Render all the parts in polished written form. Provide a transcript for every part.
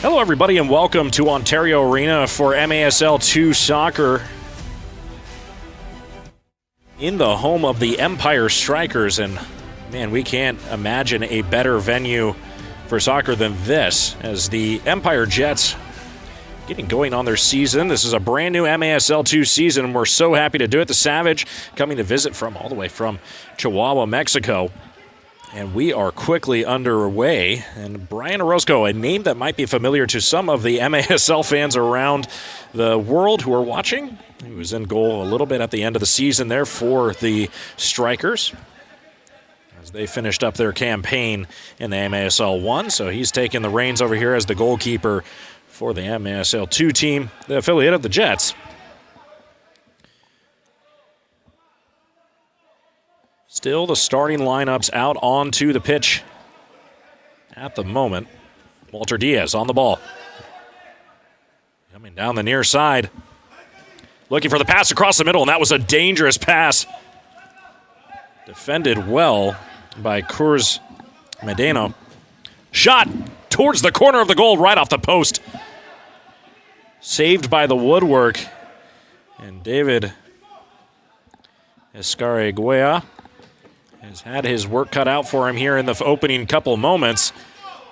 Hello, everybody, and welcome to Ontario Arena for MASL 2 soccer in the home of the Empire Strikers. And, man, we can't imagine a better venue for soccer than this, as the Empire Jets getting going on their season. This is a brand new MASL 2 season, and we're so happy to do it. The Savage coming to visit from all the way from Chihuahua, Mexico. And we are quickly underway. And Brian Orozco, a name that might be familiar to some of the MASL fans around the world who are watching. He was in goal a little bit at the end of the season there for the Strikers as they finished up their campaign in the MASL 1. So he's taking the reins over here as the goalkeeper for the MASL 2 team, the affiliate of the Jets. Still the starting lineups out onto the pitch at the moment. Walter Diaz on the ball. Coming down the near side. Looking for the pass across the middle, and that was a dangerous pass. Defended well by Cruz Medeno. Shot towards the corner of the goal, right off the post. Saved by the woodwork. And David CHIHUAHUA has had his work cut out for him here in the opening couple moments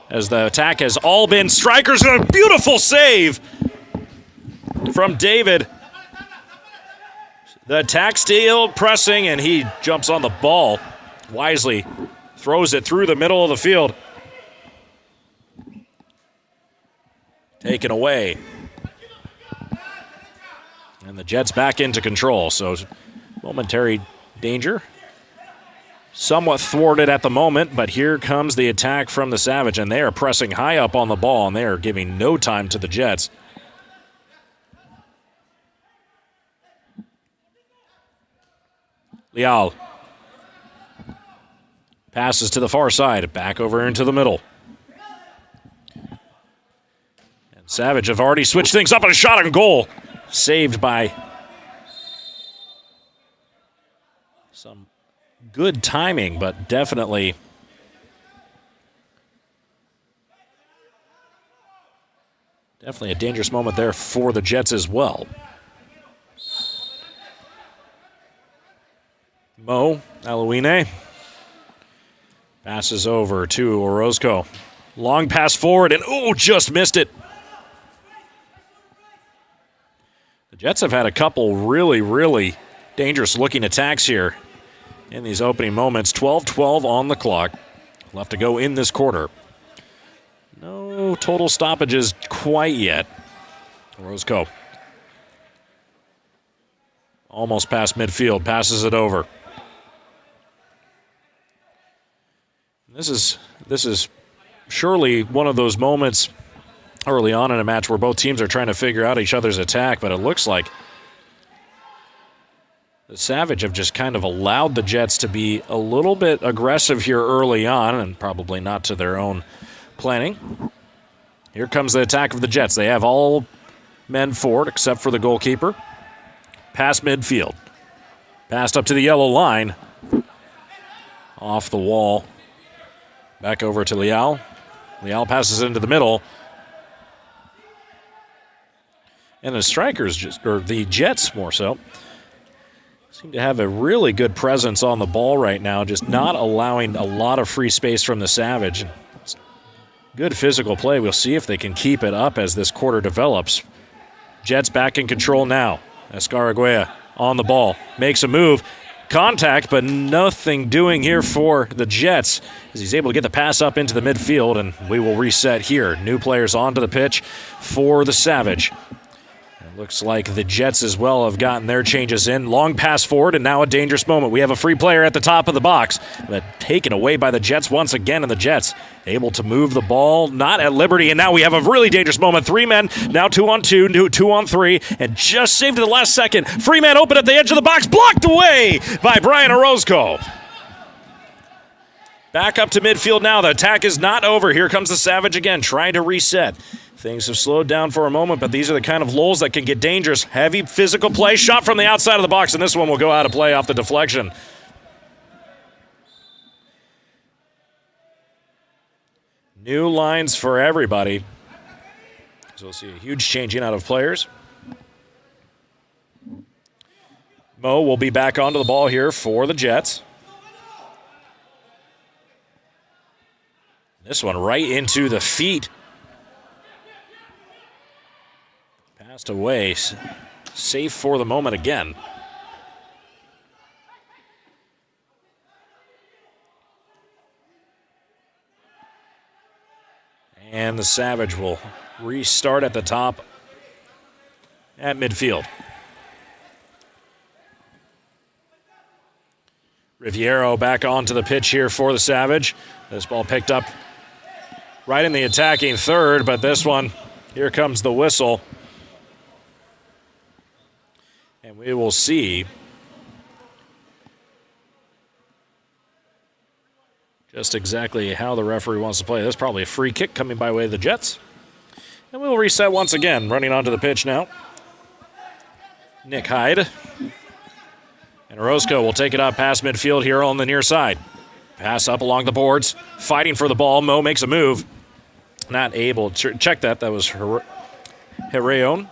as the attack has all been Strikers. A beautiful save from David. The attack still pressing, and he jumps on the ball wisely, throws it through the middle of the field. Taken away. And the Jets back into control, so momentary danger. Somewhat thwarted at the moment, but here comes the attack from the Savage, and they are pressing high up on the ball, and they are giving no time to the Jets. Leal passes to the far side, back over into the middle. And Savage have already switched things up, and a shot on goal. Saved by some good timing, but definitely a dangerous moment there for the Jets as well. Mo Alouine passes over to Orozco. Long pass forward, and just missed it. The Jets have had a couple really dangerous looking attacks here in these opening moments. 12-12 on the clock. Left to go in this quarter. No total stoppages quite yet. Orozco. Almost past midfield. Passes it over. This is surely one of those moments early on in a match where both teams are trying to figure out each other's attack, but it looks like the Savage have just kind of allowed the Jets to be a little bit aggressive here early on, and probably not to their own planning. Here comes the attack of the Jets. They have all men forward except for the goalkeeper. Past midfield. Passed up to the yellow line. Off the wall. Back over to Leal. Leal passes into the middle. And the Strikers, or the Jets more so, seem to have a really good presence on the ball right now, just not allowing a lot of free space from the Savage. Good physical play. We'll see if they can keep it up as this quarter develops. Jets back in control now. CHIHUAHUA on the ball. Makes a move. Contact, but nothing doing here for the Jets as he's able to get the pass up into the midfield, and we will reset here. New players onto the pitch for the Savage. It looks like the Jets as well have gotten their changes in. Long pass forward, and now a dangerous moment. We have a free player at the top of the box, but taken away by the Jets once again, and the Jets able to move the ball, not at liberty, and now we have a really dangerous moment. Three men, now 2-on-2, 2-on-3, and just saved at the last second. Free man open at the edge of the box, blocked away by Brian Orozco. Back up to midfield now. The attack is not over. Here comes the Savage again, trying to reset. Things have slowed down for a moment, but these are the kind of lulls that can get dangerous. Heavy physical play, shot from the outside of the box, and this one will go out of play off the deflection. New lines for everybody. So we'll see a huge changing out of players. Mo will be back onto the ball here for the Jets. This one right into the feet. Passed away. Safe for the moment again. And the Savage will restart at the top at midfield. Riviero back onto the pitch here for the Savage. This ball picked up right in the attacking third, but this one, here comes the whistle. And we will see just exactly how the referee wants to play this. Probably a free kick coming by way of the Jets. And we'll reset once again. Running onto the pitch now, Nick Hyde. And Orozco will take it up past midfield here on the near side. Pass up along the boards. Fighting for the ball. Mo makes a move. Not able to check that. That was Herreon.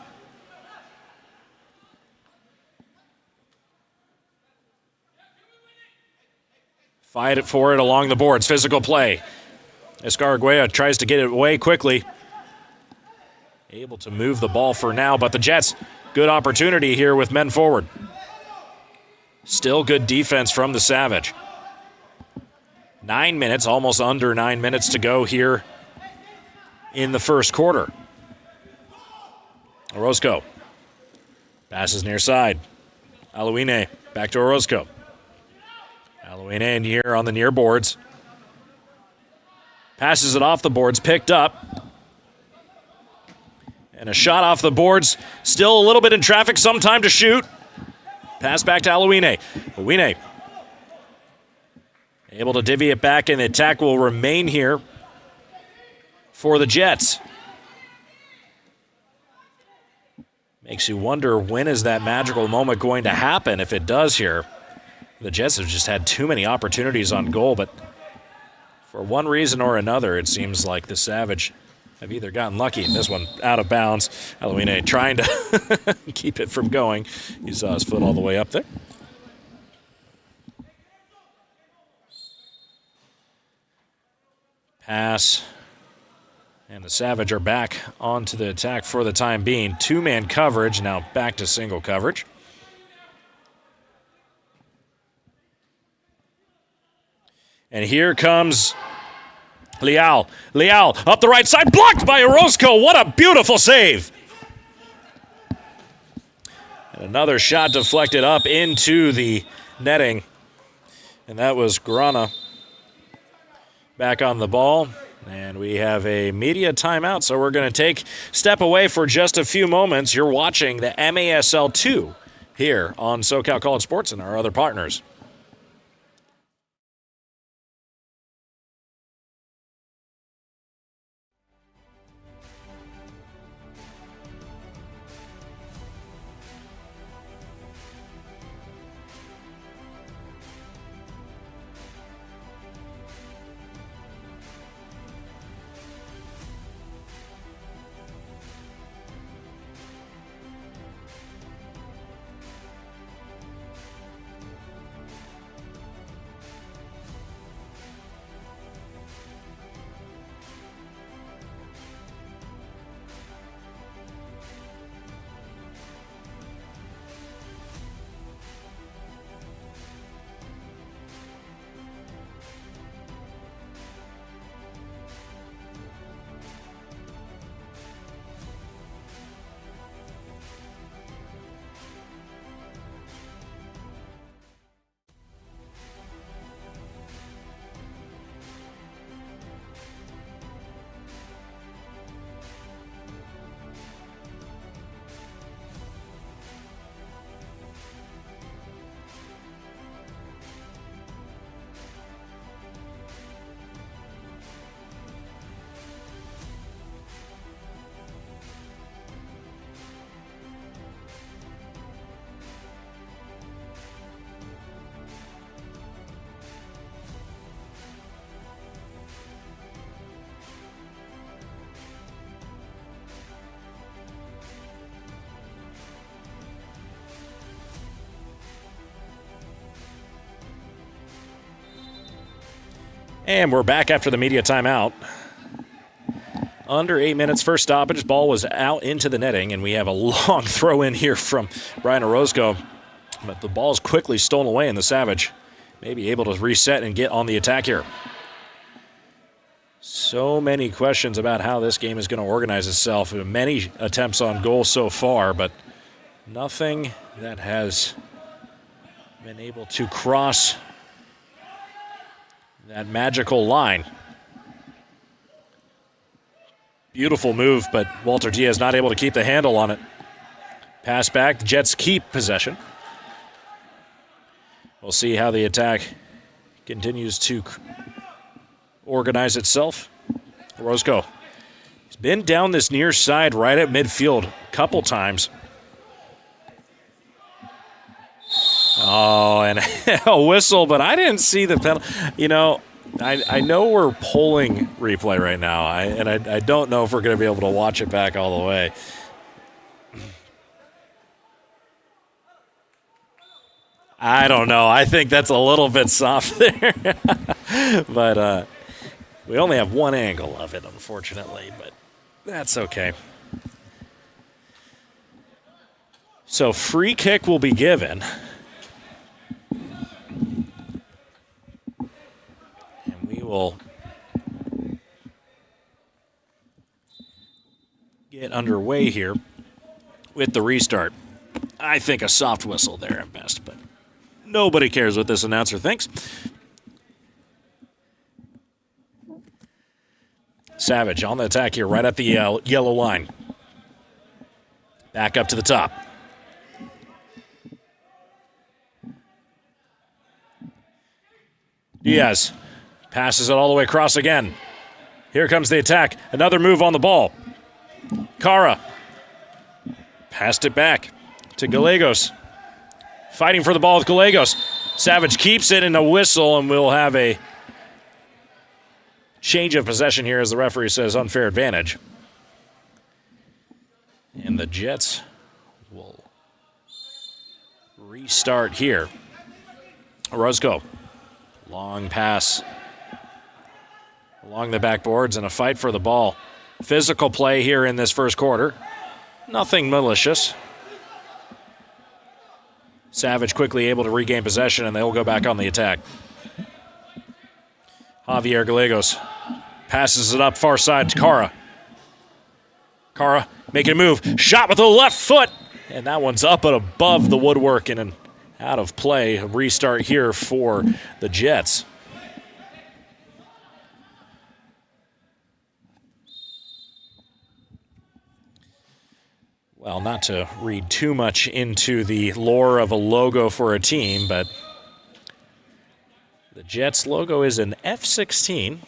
Fight for it along the boards. Physical play. Escarguea tries to get it away quickly. Able to move the ball for now, but the Jets, good opportunity here with men forward. Still good defense from the Savage. 9 minutes, almost under 9 minutes to go here in the first quarter. Orozco passes near side. Alouine back to Orozco. Alouine in here on the near boards. Passes it off the boards, picked up. And a shot off the boards. Still a little bit in traffic, some time to shoot. Pass back to Alouine. Alouine able to divvy it back, and the attack will remain here for the Jets. Makes you wonder, when is that magical moment going to happen if it does here? The Jets have just had too many opportunities on goal, but for one reason or another, it seems like the Savage have either gotten lucky. This one out of bounds. Alouine trying to keep it from going. He saw his foot all the way up there. Pass. And the Savage are back onto the attack for the time being. Two-man coverage, now back to single coverage. And here comes Leal. Leal up the right side, blocked by Orozco. What a beautiful save. And another shot deflected up into the netting. And that was Grana back on the ball. And we have a media timeout, so we're going to step away for just a few moments. You're watching the MASL 2 here on SoCal College Sports and our other partners. And we're back after the media timeout. Under 8 minutes, first stoppage. Ball was out into the netting, and we have a long throw in here from Brian Orozco. But the ball is quickly stolen away, and the Savage may be able to reset and get on the attack here. So many questions about how this game is going to organize itself. Many attempts on goal so far, but nothing that has been able to cross that magical line. Beautiful move, but Walter Diaz not able to keep the handle on it. Pass back, the Jets keep possession. We'll see how the attack continues to organize itself. Orozco. He's been down this near side right at midfield a couple times. Oh, and a whistle, but I didn't see the penalty. You know, I know we're polling replay right now, I don't know if we're going to be able to watch it back all the way. I don't know. I think that's a little bit soft there. But we only have one angle of it, unfortunately, but that's okay. So free kick will be given. Will get underway here with the restart. I think a soft whistle there at best, but nobody cares what this announcer thinks. Savage on the attack here, right at the yellow line. Back up to the top. Diaz. Passes it all the way across again. Here comes the attack. Another move on the ball. Cara. Passed it back to Gallegos. Fighting for the ball with Gallegos. Savage keeps it in a whistle, and we'll have a change of possession here as the referee says unfair advantage. And the Jets will restart here. Orozco. Long pass along the backboards and a fight for the ball. Physical play here in this first quarter. Nothing malicious. Savage quickly able to regain possession, and they'll go back on the attack. Javier Gallegos passes it up far side to Cara. Cara making a move. Shot with the left foot. And that one's up and above the woodwork and out of play. A restart here for the Jets. Well, not to read too much into the lore of a logo for a team, but the Jets logo is an F-16.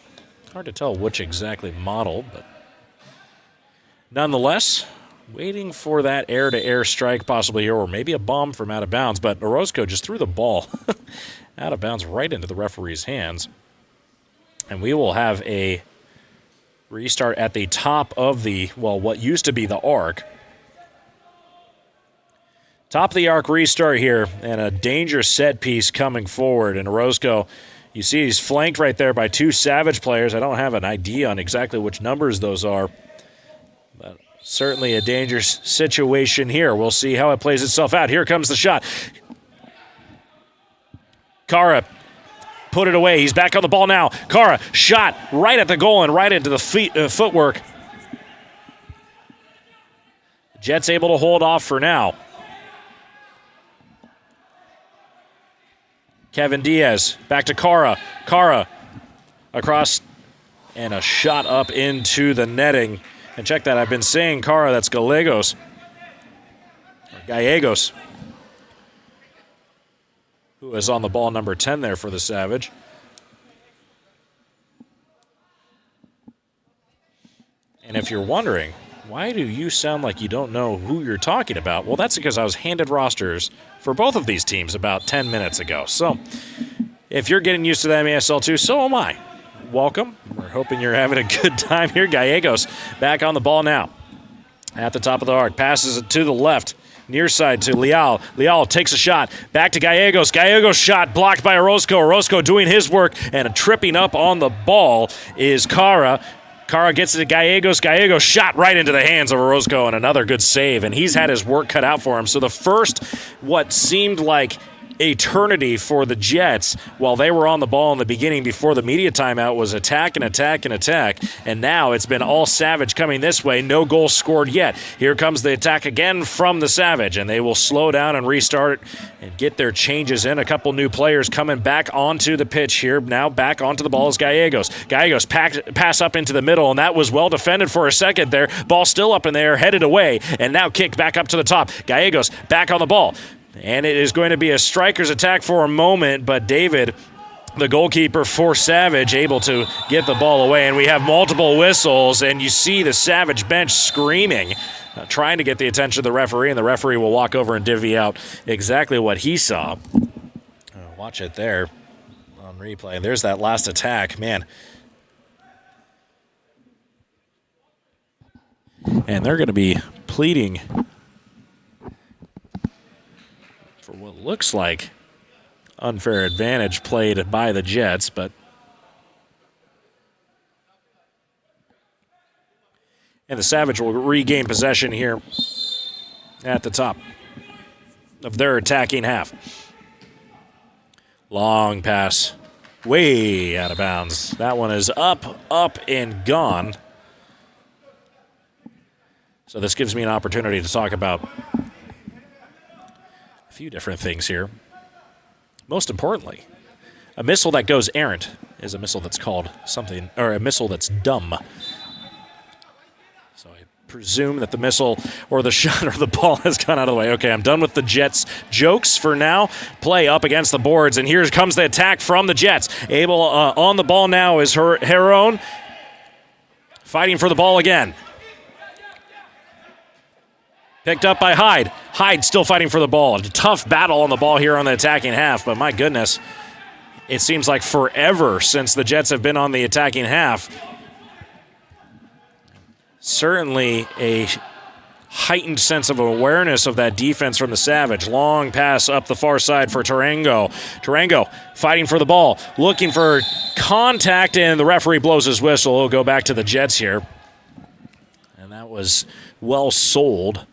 Hard to tell which exactly model, but nonetheless, waiting for that air-to-air strike possibly here, or maybe a bomb from out of bounds, but Orozco just threw the ball out of bounds right into the referee's hands. And we will have a restart at the top of the, well, what used to be the arc. Top of the arc restart here, and a dangerous set piece coming forward. And Orozco, you see he's flanked right there by two Savage players. I don't have an idea on exactly which numbers those are, but certainly a dangerous situation here. We'll see how it plays itself out. Here comes the shot. Cara put it away. He's back on the ball now. Cara shot right at the goal and right into the footwork. Jets able to hold off for now. Kevin Diaz, back to Cara. Cara across and a shot up into the netting. And check that, I've been saying Cara, that's Gallegos. Or Gallegos. Who is on the ball, number 10 there for the Savage. And if you're wondering, why do you sound like you don't know who you're talking about? Well, that's because I was handed rosters for both of these teams about 10 minutes ago. So if you're getting used to the MASL too, so am I. Welcome. We're hoping you're having a good time here. Gallegos back on the ball now. At the top of the arc. Passes it to the left. Near side to Leal. Leal takes a shot. Back to Gallegos. Gallegos shot blocked by Orozco. Orozco doing his work, and tripping up on the ball is Cara. Cara gets it to Gallegos. Gallegos shot right into the hands of Orozco, and another good save, and he's had his work cut out for him. So the first, what seemed like eternity for the Jets while they were on the ball in the beginning before the media timeout was attack and attack and attack, and now it's been all Savage coming this way. No goals scored yet. Here comes the attack again from the Savage, and they will slow down and restart and get their changes in. A couple new players coming back onto the pitch here. Now back onto the ball is Gallegos. Gallegos pass up into the middle, and that was well defended for a second there. Ball still up in the air, headed away, and now kicked back up to the top. Gallegos back on the ball. And it is going to be a striker's attack for a moment, but David, the goalkeeper for Savage, able to get the ball away. And we have multiple whistles, and you see the Savage bench screaming, trying to get the attention of the referee, and the referee will walk over and divvy out exactly what he saw. Watch it there on replay. And there's that last attack. Man. And they're going to be pleading for what looks like unfair advantage played by the Jets, but and the Savage will regain possession here at the top of their attacking half. Long pass, way out of bounds. That one is up, and gone. So this gives me an opportunity to talk about a few different things here. Most importantly, a missile that goes errant is a missile that's called something, or a missile that's dumb. So I presume that the missile or the shot or the ball has gone out of the way. Okay, I'm done with the Jets jokes for now. Play up against the boards, and here comes the attack from the Jets. Able on the ball now is Heron, fighting for the ball again. Picked up by Hyde. Hyde still fighting for the ball. A tough battle on the ball here on the attacking half, but my goodness, it seems like forever since the Jets have been on the attacking half. Certainly a heightened sense of awareness of that defense from the Savage. Long pass up the far side for Tarango. Tarango fighting for the ball, looking for contact, and the referee blows his whistle. It'll go back to the Jets here. And that was well sold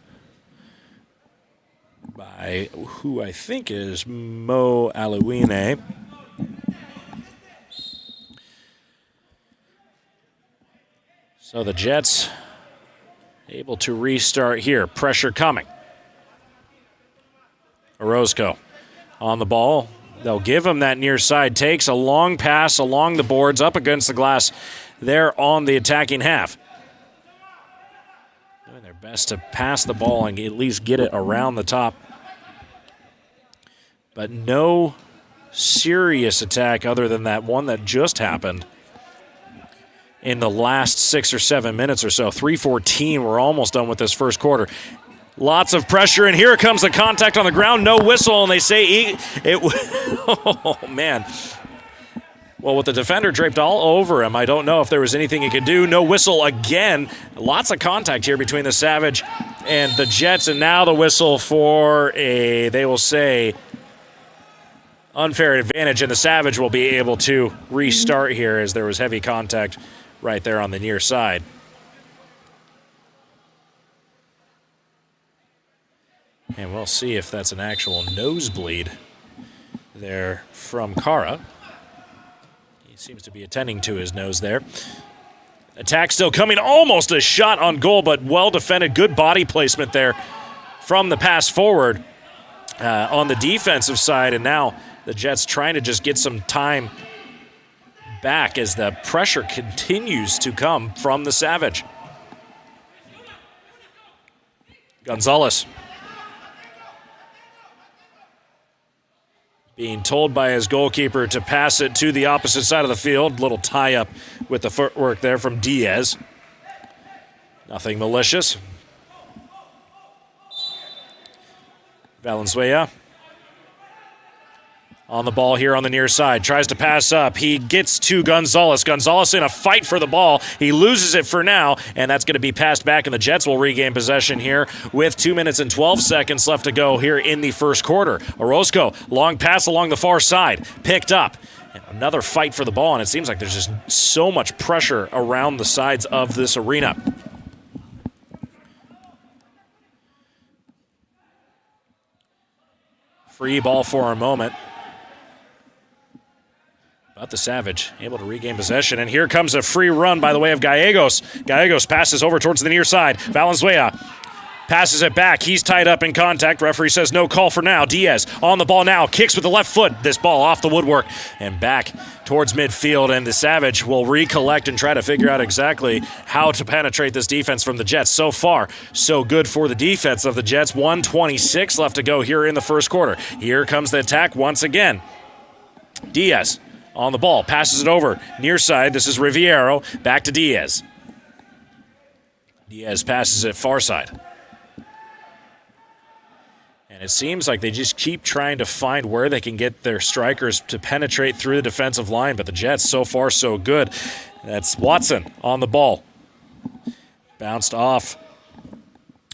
by who I think is Mo Alouine. So the Jets able to restart here. Pressure coming. Orozco on the ball. They'll give him that near side. Takes a long pass along the boards up against the glass there on the attacking half. Doing their best to pass the ball and at least get it around the top. But no serious attack other than that one that just happened in the last 6 or 7 minutes or so. 3:14, we're almost done with this first quarter. Lots of pressure, and here comes the contact on the ground. No whistle, and they say oh, man. Well, with the defender draped all over him, I don't know if there was anything he could do. No whistle again. Lots of contact here between the Savage and the Jets, and now the whistle for they will say, unfair advantage, and the Savage will be able to restart here as there was heavy contact right there on the near side. And we'll see if that's an actual nosebleed there from Cara. He seems to be attending to his nose there. Attack still coming, almost a shot on goal, but well defended. Good body placement there from the pass forward on the defensive side, and now the Jets trying to just get some time back as the pressure continues to come from the Savage. Gonzalez being told by his goalkeeper to pass it to the opposite side of the field. Little tie-up with the footwork there from Diaz. Nothing malicious. Valenzuela On the ball here on the near side, tries to pass up. He gets to Gonzalez. Gonzalez in a fight for the ball. He loses it for now, and that's going to be passed back, and the Jets will regain possession here with 2 minutes and 12 seconds left to go here in the first quarter. Orozco, long pass along the far side, picked up. And another fight for the ball, and it seems like there's just so much pressure around the sides of this arena. Free ball for a moment. But the Savage able to regain possession, and here comes a free run by the way of Gallegos. Gallegos passes over towards the near side. Valenzuela passes it back. He's tied up in contact. Referee says no call for now. Diaz on the ball now. Kicks with the left foot. This ball off the woodwork and back towards midfield, and the Savage will recollect and try to figure out exactly how to penetrate this defense from the Jets. So far, so good for the defense of the Jets. 1:26 left to go here in the first quarter. Here comes the attack once again. Diaz on the ball, passes it over, near side. This is Riviero, back to Diaz. Diaz passes it far side. And it seems like they just keep trying to find where they can get their strikers to penetrate through the defensive line, but the Jets, so far, so good. That's Watson on the ball. Bounced off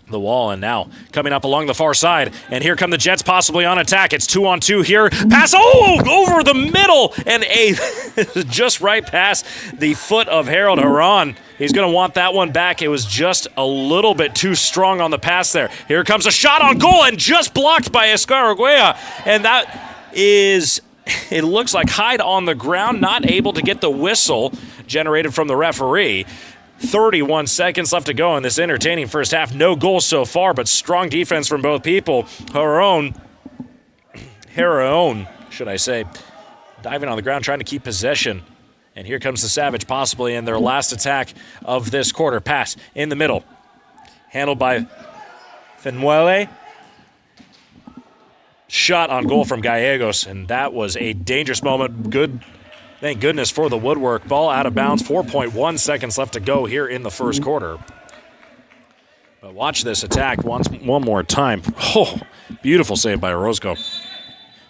the wall, and now coming up along the far side, and here come the Jets possibly on attack. It's 2-on-2 here. Pass, over the middle, and just right past the foot of Harold Haran. He's going to want that one back. It was just a little bit too strong on the pass there. Here comes a shot on goal, and just blocked by Escarraguea, and that is, it looks like Hyde on the ground, not able to get the whistle generated from the referee. 31 seconds left to go in this entertaining first half. No goals so far, but strong defense from both people. Haraon, should I say, diving on the ground, trying to keep possession. And here comes the Savage, possibly in their last attack of this quarter. Pass in the middle. Handled by Fenuele. Shot on goal from Gallegos, and that was a dangerous moment. Good. Thank goodness for the woodwork. Ball out of bounds. 4.1 seconds left to go here in the first quarter. But watch this attack one more time. Oh, beautiful save by Orozco.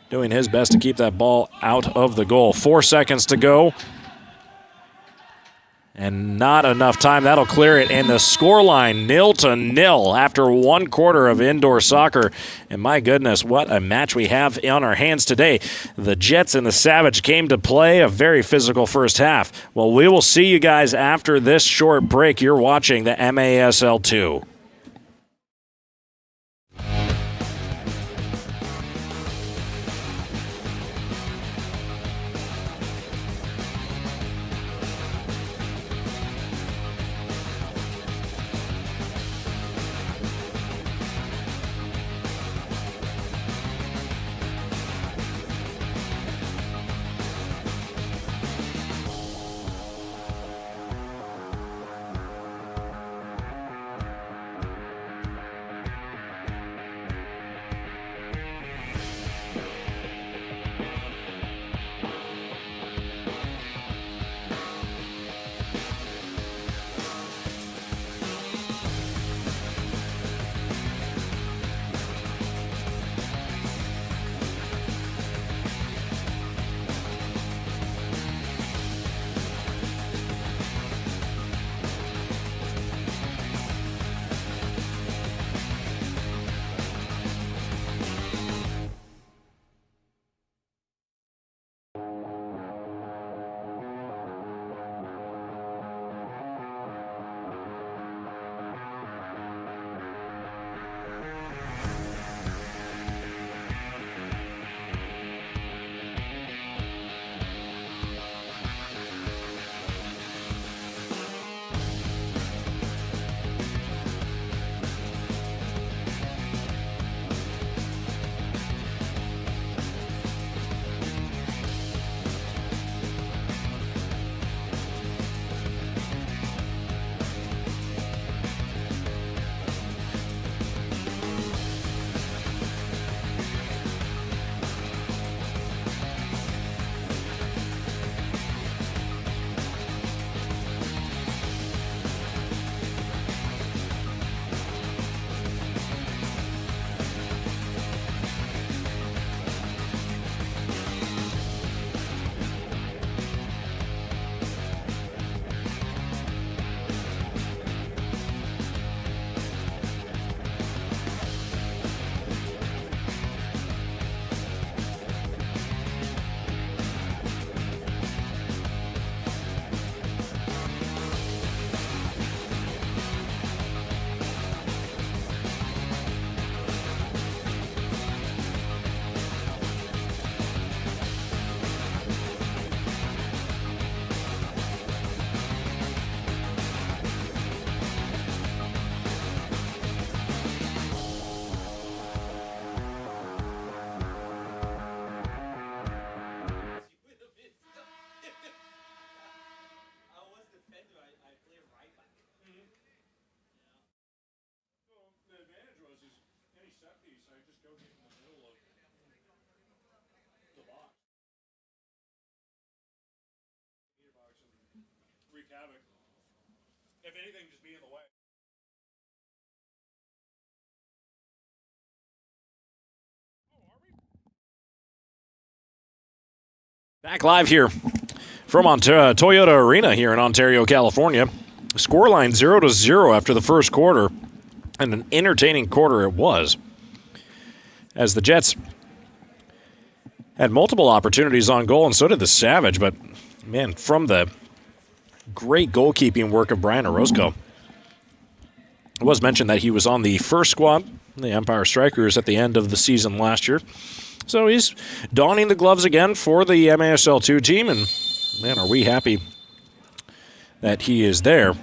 Doing his best to keep that ball out of the goal. 4 seconds to go. And not enough time. That'll clear it. And the scoreline 0-0 after 1 quarter of indoor soccer. And my goodness, what a match we have on our hands today. The Jets and the Savage came to play a very physical first half. Well, we will see you guys after this short break. You're watching the MASL 2. Back live here from Toyota Arena here in Ontario, California. Scoreline 0-0 after the first quarter, and an entertaining quarter it was, as the Jets had multiple opportunities on goal, and so did the Savage, but man, from the great goalkeeping work of Brian Orozco. It was mentioned that he was on the first squad, the Empire Strikers, at the end of the season last year. So he's donning the gloves again for the MASL 2 team, and man, are we happy that he is there.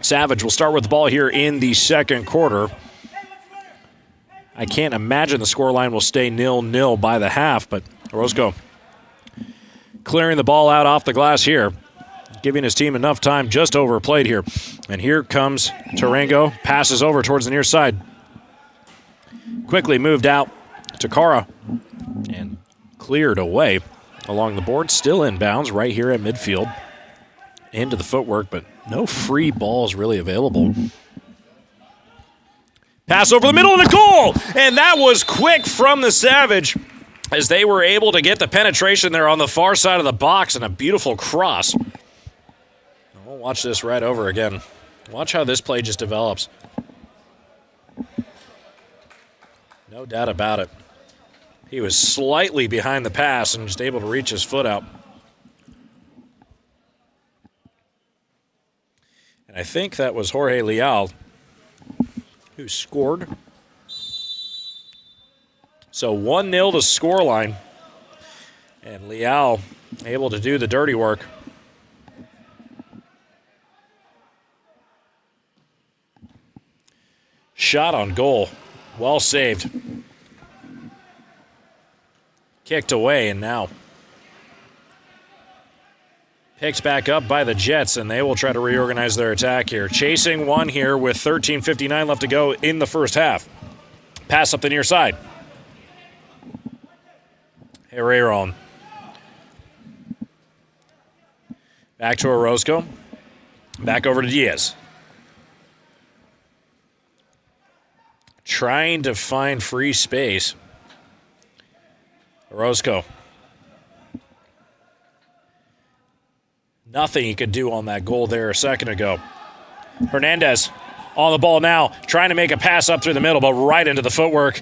Savage will start with the ball here in the second quarter. I can't imagine the scoreline will stay 0-0 by the half, but Orozco clearing the ball out off the glass here, giving his team enough time, just overplayed here. And here comes Tarango, passes over towards the near side. Quickly moved out to Kara and cleared away along the board, still inbounds right here at midfield. Into the footwork, but no free balls really available. Pass over the middle and a goal! And that was quick from the Savage as they were able to get the penetration there on the far side of the box, and a beautiful cross. We'll watch this right over again. Watch how this play just develops. No doubt about it. He was slightly behind the pass and just able to reach his foot out. And I think that was Jorge Leal who scored. So 1-0 to scoreline. And Leal able to do the dirty work. Shot on goal. Well saved. Kicked away, and now picked back up by the Jets, and they will try to reorganize their attack here. Chasing one here with 13:59 left to go in the first half. Pass up the near side. Herrera. Back to Orozco. Back over to Diaz. Trying to find free space. Orozco. Nothing he could do on that goal there a second ago. Hernandez on the ball now, trying to make a pass up through the middle, but right into the footwork.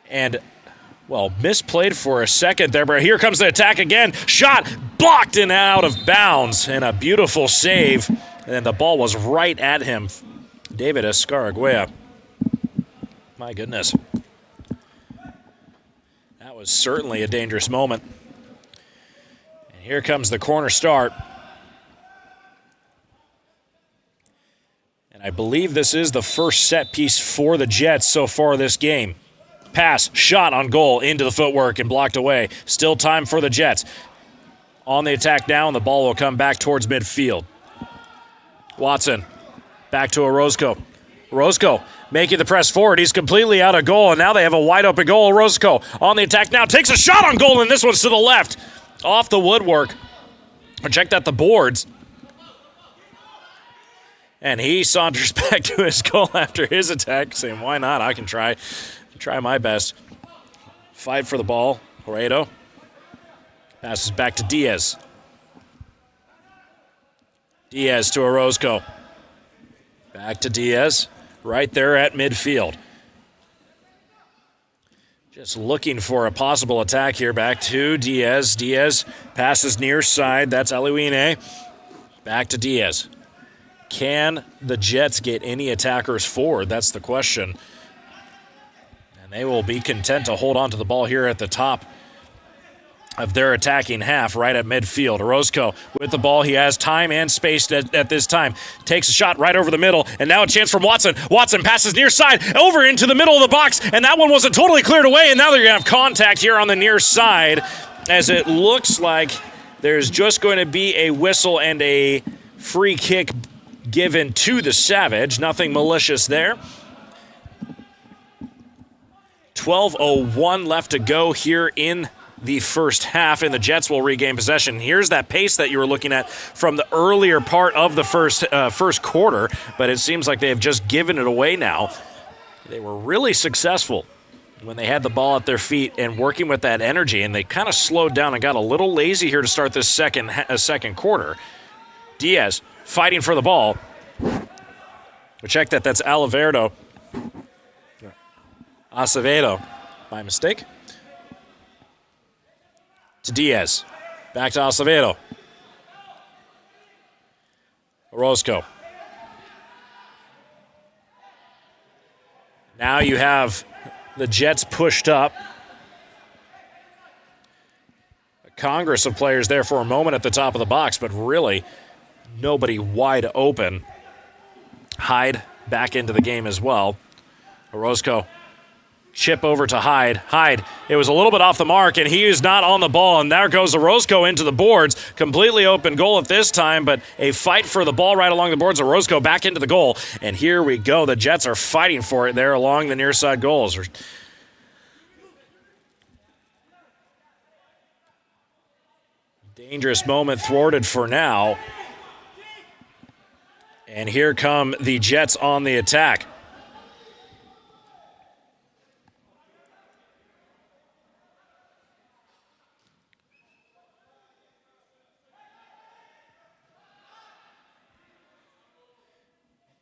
And, well, misplayed for a second there, but here comes the attack again. Shot blocked and out of bounds, and a beautiful save. And the ball was right at him. David Escarraguea. My goodness. That was certainly a dangerous moment. And here comes the corner start. And I believe this is the first set piece for the Jets so far this game. Pass, shot on goal, into the footwork and blocked away. Still time for the Jets. On the attack now, and the ball will come back towards midfield. Watson, back to Orozco. Orozco making the press forward. He's completely out of goal, and now they have a wide open goal. Orozco on the attack now, takes a shot on goal, and this one's to the left. Off the woodwork. Checked out the boards. And he saunters back to his goal after his attack, saying, why not? I can try my best. Fight for the ball. Laredo passes back to Diaz. Diaz to Orozco. Back to Diaz. Right there at midfield. Just looking for a possible attack here. Back to Diaz. Diaz passes near side. That's Aliwine. Back to Diaz. Can the Jets get any attackers forward? That's the question. And they will be content to hold on to the ball here at the top of their attacking half, right at midfield. Orozco with the ball. He has time and space at this time. Takes a shot right over the middle, and now a chance from Watson. Watson passes near side over into the middle of the box, and that one wasn't totally cleared away, and now they're going to have contact here on the near side, as it looks like there's just going to be a whistle and a free kick given to the Savage. Nothing malicious there. 12:01 left to go here in the first half, and the Jets will regain possession. Here's that pace that you were looking at from the earlier part of the first quarter, but it seems like they have just given it away now. They were really successful when they had the ball at their feet and working with that energy, and they kind of slowed down and got a little lazy here to start this second quarter. Diaz fighting for the ball. We check that. That's Acevedo, by mistake. To Diaz. Back to Acevedo. Orozco. Now you have the Jets pushed up. A congress of players there for a moment at the top of the box, but really nobody wide open. Hyde back into the game as well. Orozco. Chip over to Hyde. Hyde, it was a little bit off the mark, and he is not on the ball, and there goes Orozco into the boards. Completely open goal at this time, but a fight for the ball right along the boards. Orozco back into the goal, and here we go. The Jets are fighting for it there along the near side goals. Dangerous moment thwarted for now. And here come the Jets on the attack.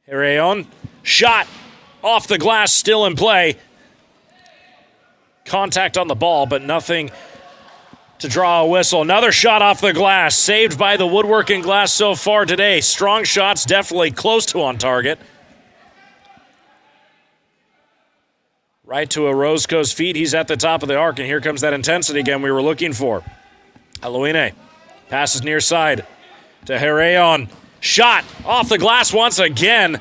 Herreon, shot off the glass, still in play. Contact on the ball, but nothing to draw a whistle. Another shot off the glass, saved by the woodworking glass so far today. Strong shots, definitely close to on target. Right to Orozco's feet. He's at the top of the arc, and here comes that intensity again we were looking for. Alouine passes near side to Herreon. Shot off the glass once again.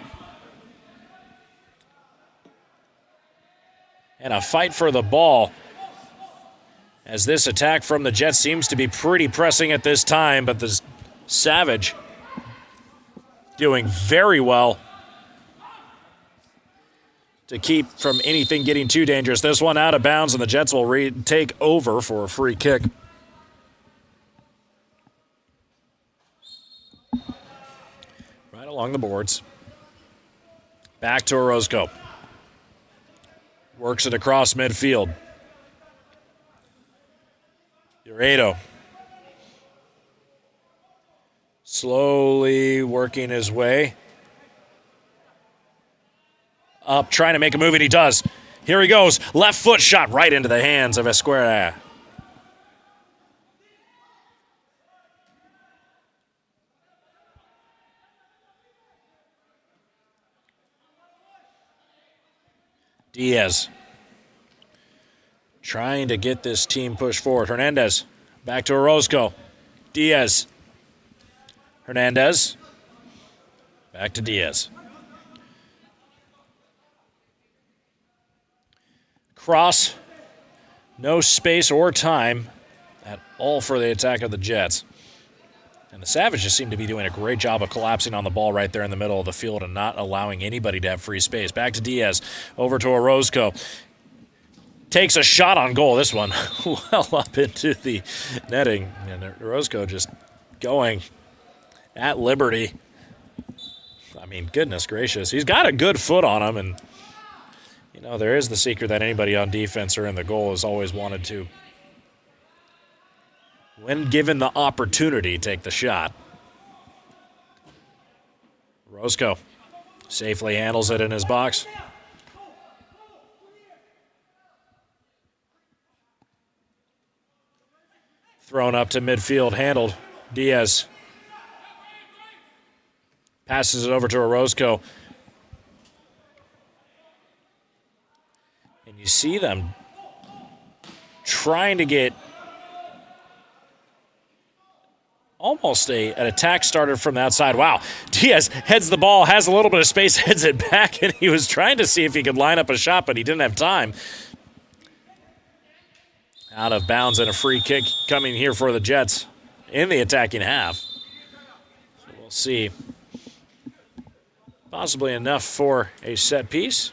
And a fight for the ball as this attack from the Jets seems to be pretty pressing at this time, but the Savage doing very well to keep from anything getting too dangerous. This one out of bounds, and the Jets will take over for a free kick. Right along the boards. Back to Orozco. Works it across midfield. Uredo. Slowly working his way up, trying to make a move, and he does. Here he goes. Left foot shot right into the hands of Esquerra. Diaz trying to get this team pushed forward. Hernandez back to Orozco. Diaz. Hernandez back to Diaz. Cross. No space or time at all for the attack of the Jets. And the Savages seem to be doing a great job of collapsing on the ball right there in the middle of the field and not allowing anybody to have free space. Back to Diaz, over to Orozco. Takes a shot on goal. This one well up into the netting. And Orozco just going at liberty. I mean, goodness gracious. He's got a good foot on him. And, you know, there is the secret that anybody on defense or in the goal has always wanted to, when given the opportunity, take the shot. Orozco safely handles it in his box. Thrown up to midfield, handled. Diaz passes it over to Orozco. And you see them trying to get almost an attack started from the outside. Wow. Diaz heads the ball, has a little bit of space, heads it back, and he was trying to see if he could line up a shot, but he didn't have time. Out of bounds and a free kick coming here for the Jets in the attacking half. So we'll see. Possibly enough for a set piece.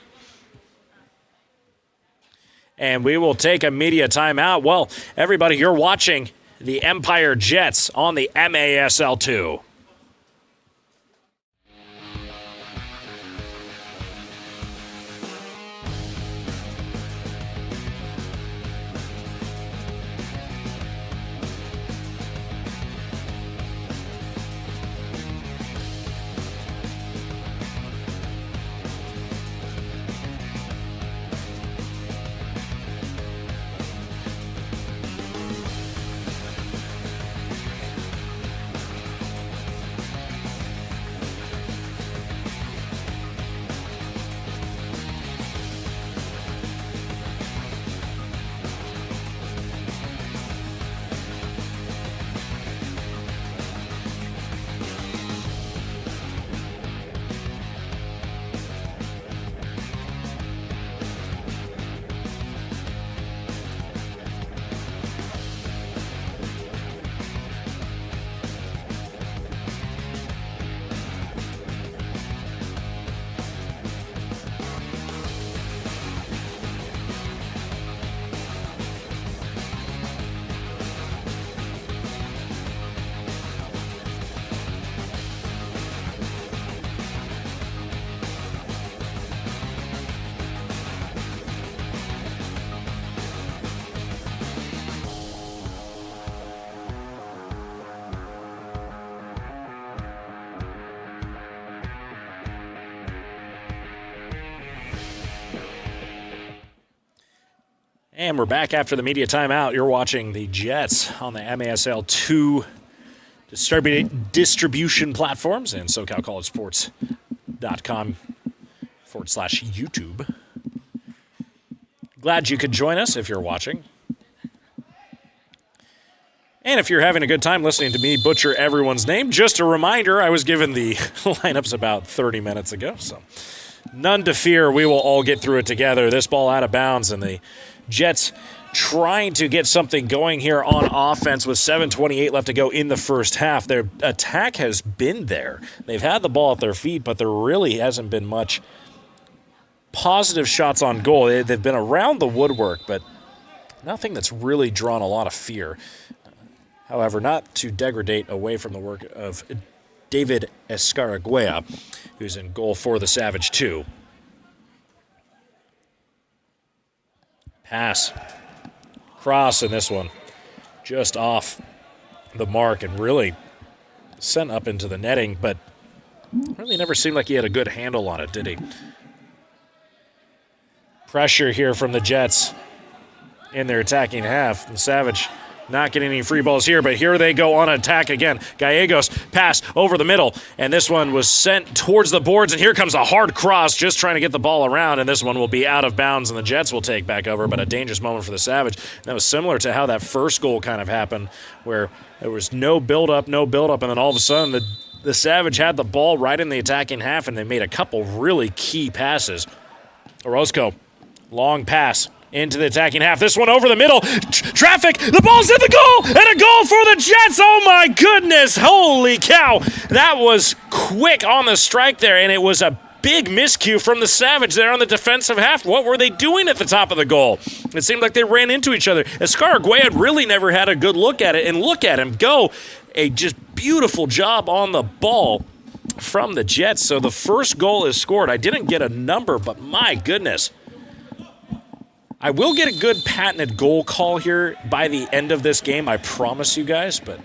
And we will take a media timeout. Well, everybody, you're watching the Empire Jets on the MASL 2. And we're back after the media timeout. You're watching the Jets on the MASL 2 distribution platforms and SoCalCollegeSports.com/YouTube. Glad you could join us if you're watching. And if you're having a good time listening to me butcher everyone's name, just a reminder, I was given the lineups about 30 minutes ago, so none to fear. We will all get through it together. This ball out of bounds, and the Jets trying to get something going here on offense with 7:28 left to go in the first half. Their attack has been there. They've had the ball at their feet, but there really hasn't been much positive shots on goal. They've been around the woodwork, but nothing that's really drawn a lot of fear. However, not to degrade away from the work of David Escaragüea, who's in goal for the Savage 2. Pass. Cross in this one. Just off the mark and really sent up into the netting, but really never seemed like he had a good handle on it, did he? Pressure here from the Jets in their attacking half. The Savage not getting any free balls here, but here they go on attack again. Gallegos pass over the middle, and this one was sent towards the boards, and here comes a hard cross, just trying to get the ball around, and this one will be out of bounds, and the Jets will take back over, but a dangerous moment for the Savage. That was similar to how that first goal kind of happened, where there was no build-up, and then all of a sudden the Savage had the ball right in the attacking half, and they made a couple really key passes. Orozco, long pass into the attacking half. This one over the middle. Traffic. The ball's in the goal. And a goal for the Jets. Oh, my goodness. Holy cow. That was quick on the strike there, and it was a big miscue from the Savage there on the defensive half. What were they doing at the top of the goal? It seemed like they ran into each other. Escaragüea really never had a good look at it, and look at him go. A just beautiful job on the ball from the Jets. So the first goal is scored. I didn't get a number, but my goodness. I will get a good patented goal call here by the end of this game, I promise you guys, but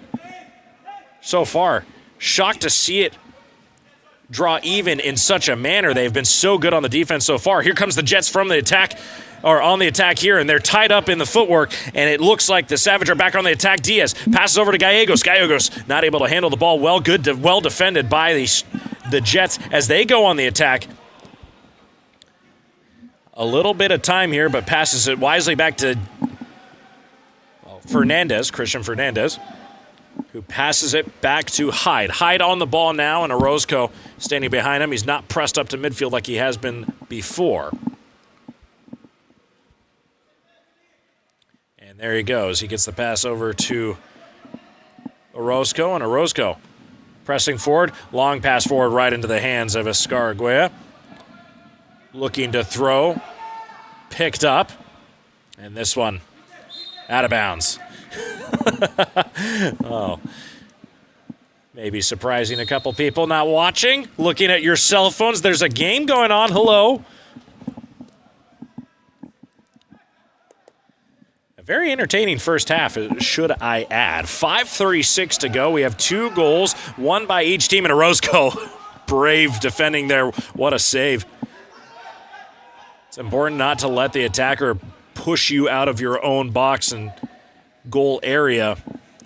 so far, shocked to see it draw even in such a manner. They've been so good on the defense so far. Here comes the Jets from the attack, or on the attack here, and they're tied up in the footwork, and it looks like the Savage are back on the attack. Diaz passes over to Gallegos. Gallegos not able to handle the ball well. Well defended by the Jets as they go on the attack. A little bit of time here, but passes it wisely back to Christian Fernandez, who passes it back to Hyde. Hyde on the ball now, and Orozco standing behind him. He's not pressed up to midfield like he has been before. And there he goes. He gets the pass over to Orozco, and Orozco pressing forward. Long pass forward right into the hands of Escaragüea. Looking to throw. Picked up. And this one, out of bounds. Oh. Maybe surprising a couple people not watching, looking at your cell phones. There's a game going on. Hello. A very entertaining first half, should I add. 5:36 to go. We have 2 goals, one by each team, and Orozco. Brave defending there. What a save. It's important not to let the attacker push you out of your own box and goal area.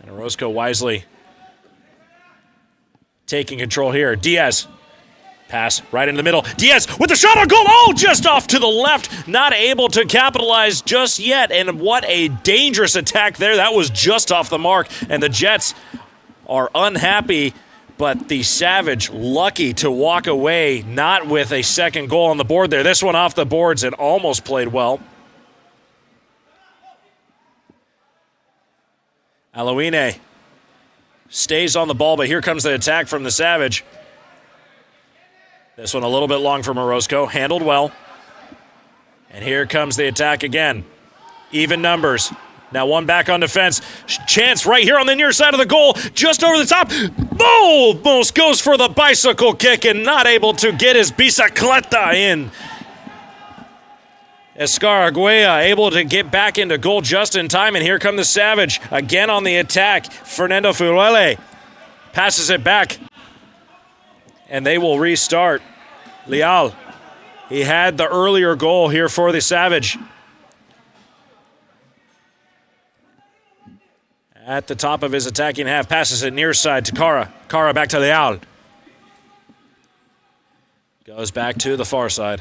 And Orozco wisely taking control here. Diaz. Pass right into the middle. Diaz with the shot on goal. Oh, just off to the left. Not able to capitalize just yet. And what a dangerous attack there. That was just off the mark. And the Jets are unhappy, but the Savage lucky to walk away, not with a second goal on the board there. This one off the boards and almost played well. Alouine stays on the ball, but here comes the attack from the Savage. This one a little bit long from Orozco, handled well. And here comes the attack again. Even numbers. Now one back on defense. Chance right here on the near side of the goal, just over the top. Almost goes for the bicycle kick and not able to get his bicicleta in. Escaragüea able to get back into goal just in time, and here come the Savage. Again on the attack. Fernando Furuele passes it back. And they will restart. Leal, he had the earlier goal here for the Savage. At the top of his attacking half, passes it near side to Cara. Cara back to Leal. Goes back to the far side.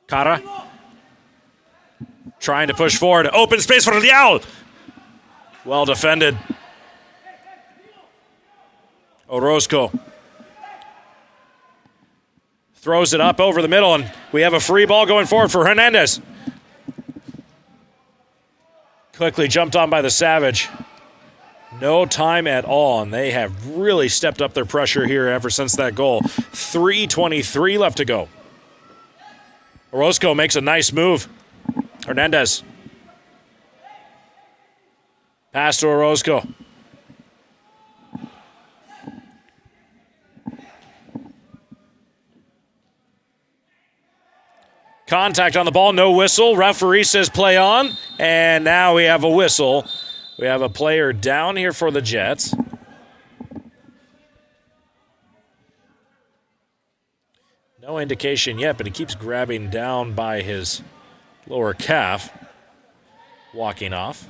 Cara. Trying to push forward. Open space for Leal. Well defended. Orozco throws it up over the middle, and we have a free ball going forward for Hernandez. Quickly jumped on by the Savage. No time at all, and they have really stepped up their pressure here ever since that goal. 3:23 left to go. Orozco makes a nice move. Hernandez. Pass to Orozco. Contact on the ball, no whistle. Referee says play on, and now we have a whistle. We have a player down here for the Jets. No indication yet, but he keeps grabbing down by his lower calf, walking off.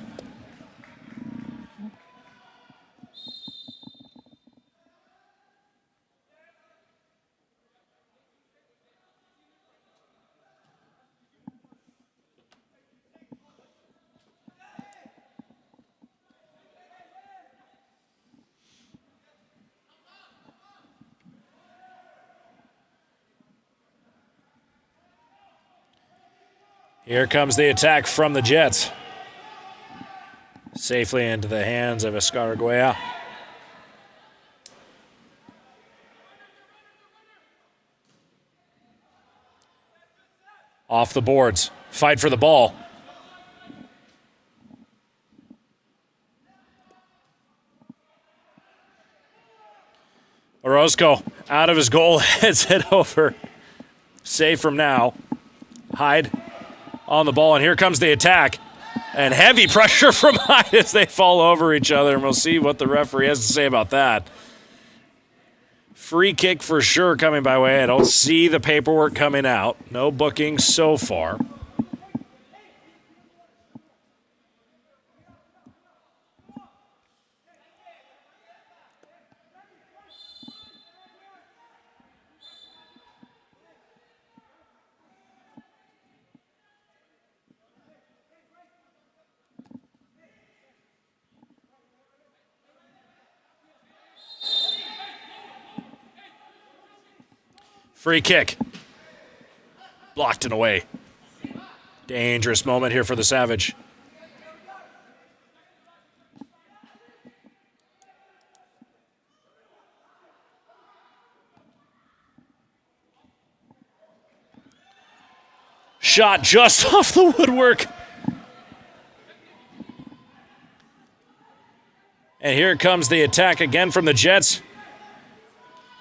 Here comes the attack from the Jets. Safely into the hands of Escaragüea. Off the boards. Fight for the ball. Orozco out of his goal, heads it over. Save from now. Hyde on the ball, and here comes the attack. And heavy pressure from Hyde as they fall over each other, and we'll see what the referee has to say about that. Free kick for sure coming by way. I don't see the paperwork coming out. No bookings so far. Free kick. Blocked and away. Dangerous moment here for the Savage. Shot just off the woodwork. And here comes the attack again from the Jets.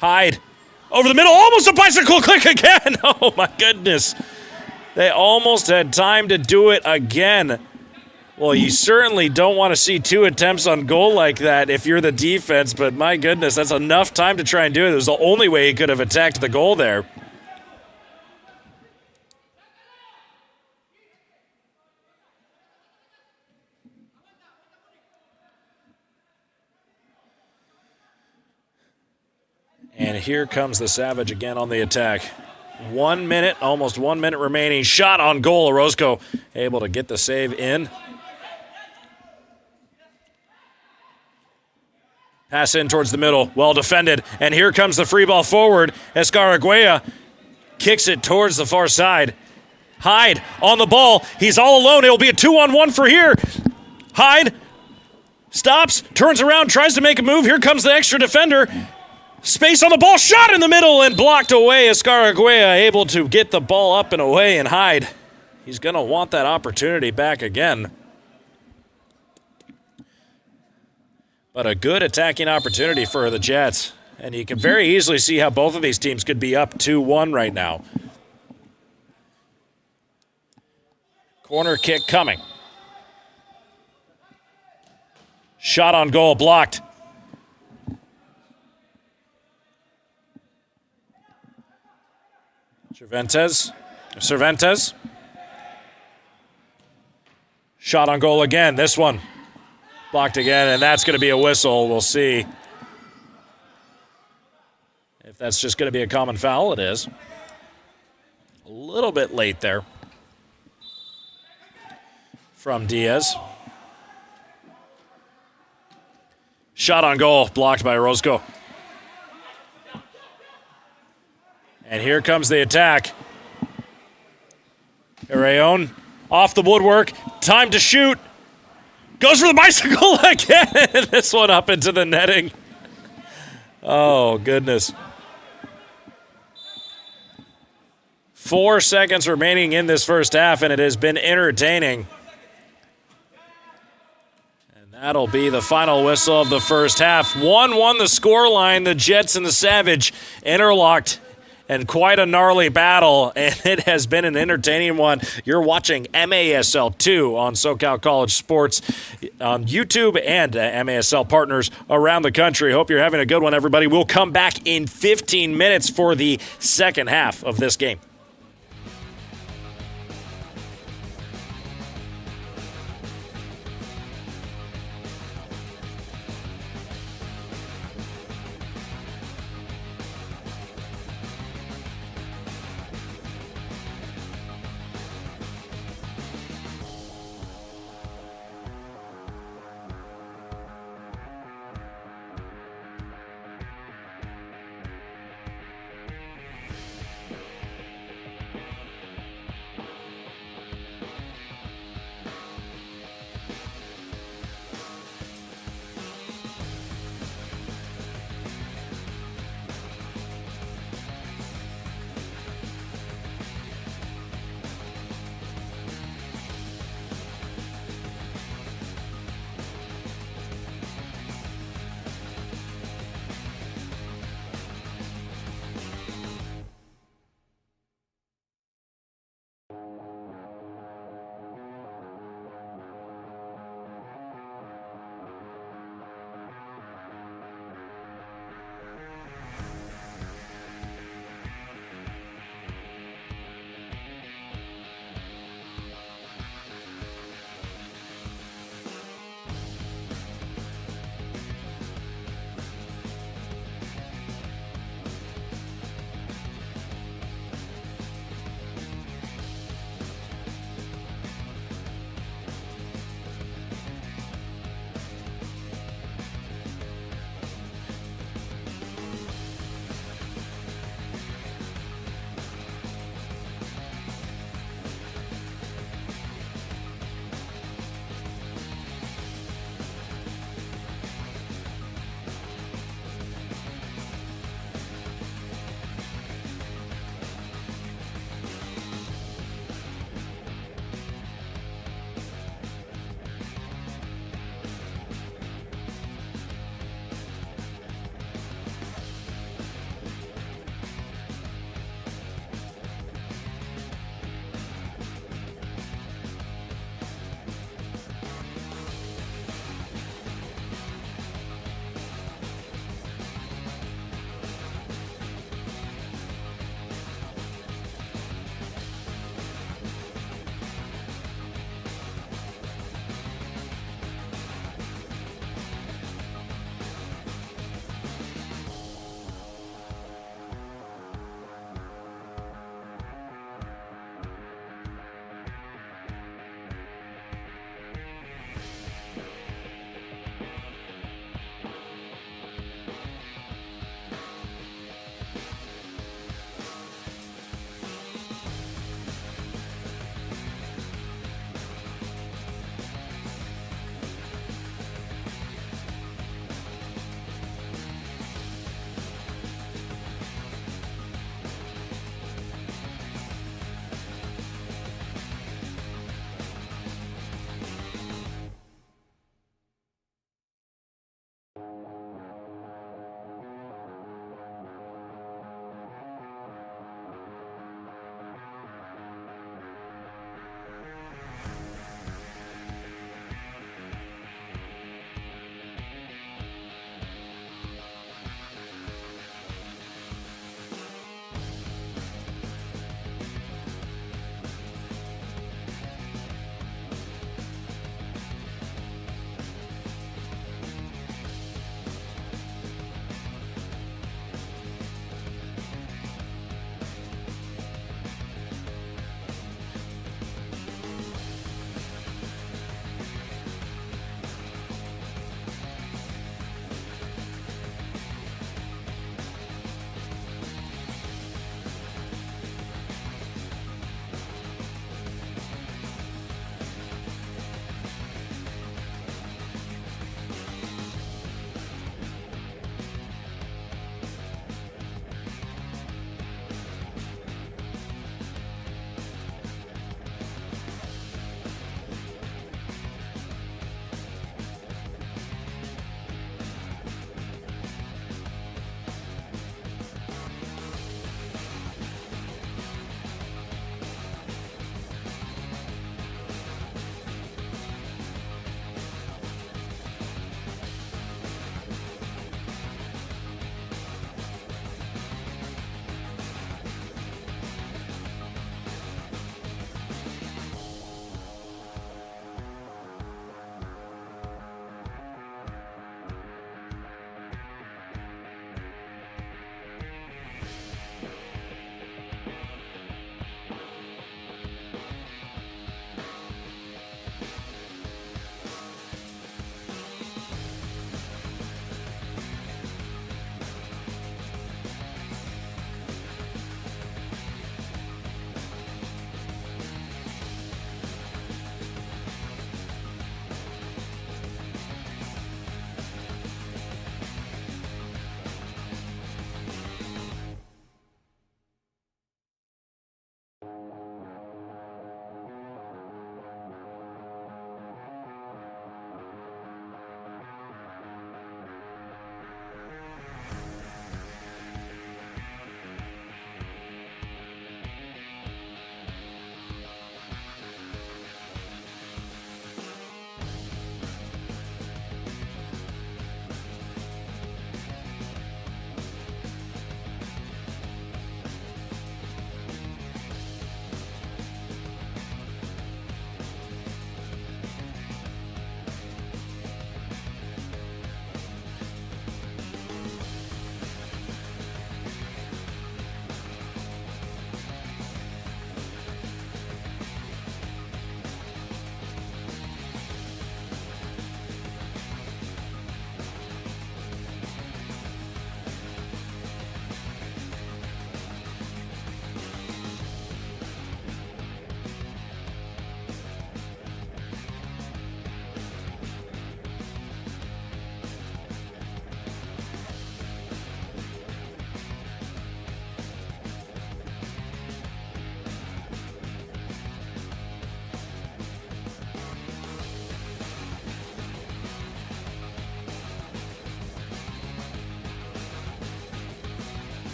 Hyde over the middle, almost a bicycle kick again. Oh my goodness. They almost had time to do it again. Well, you certainly don't want to see 2 attempts on goal like that if you're the defense, but my goodness, that's enough time to try and do it. It was the only way he could have attacked the goal there. And here comes the Savage again on the attack. 1 minute, almost 1 minute remaining. Shot on goal. Orozco able to get the save in. Pass in towards the middle. Well defended. And here comes the free ball forward. CHIHUAHUA kicks it towards the far side. Hyde on the ball. He's all alone. It'll be a 2-on-1 for here. Hyde stops, turns around, tries to make a move. Here comes the extra defender. Space on the ball, shot in the middle and blocked away. CHIHUAHUA able to get the ball up and away, and Hyde, he's going to want that opportunity back again. But a good attacking opportunity for the Jets. And you can very easily see how both of these teams could be up 2-1 right now. Corner kick coming. Shot on goal, blocked. Cervantes. Shot on goal again. This one blocked again, and that's going to be a whistle. We'll see if that's just going to be a common foul. It is. A little bit late there from Diaz. Shot on goal, blocked by Orozco. And here comes the attack. Arayon off the woodwork. Time to shoot. Goes for the bicycle again. This one up into the netting. Oh, goodness. 4 seconds remaining in this first half, and it has been entertaining. And that'll be the final whistle of the first half. 1-1 the scoreline. The Jets and the Savage interlocked. And quite a gnarly battle, and it has been an entertaining one. You're watching MASL 2 on SoCal College Sports on YouTube and MASL partners around the country. Hope you're having a good one, everybody. We'll come back in 15 minutes for the second half of this game.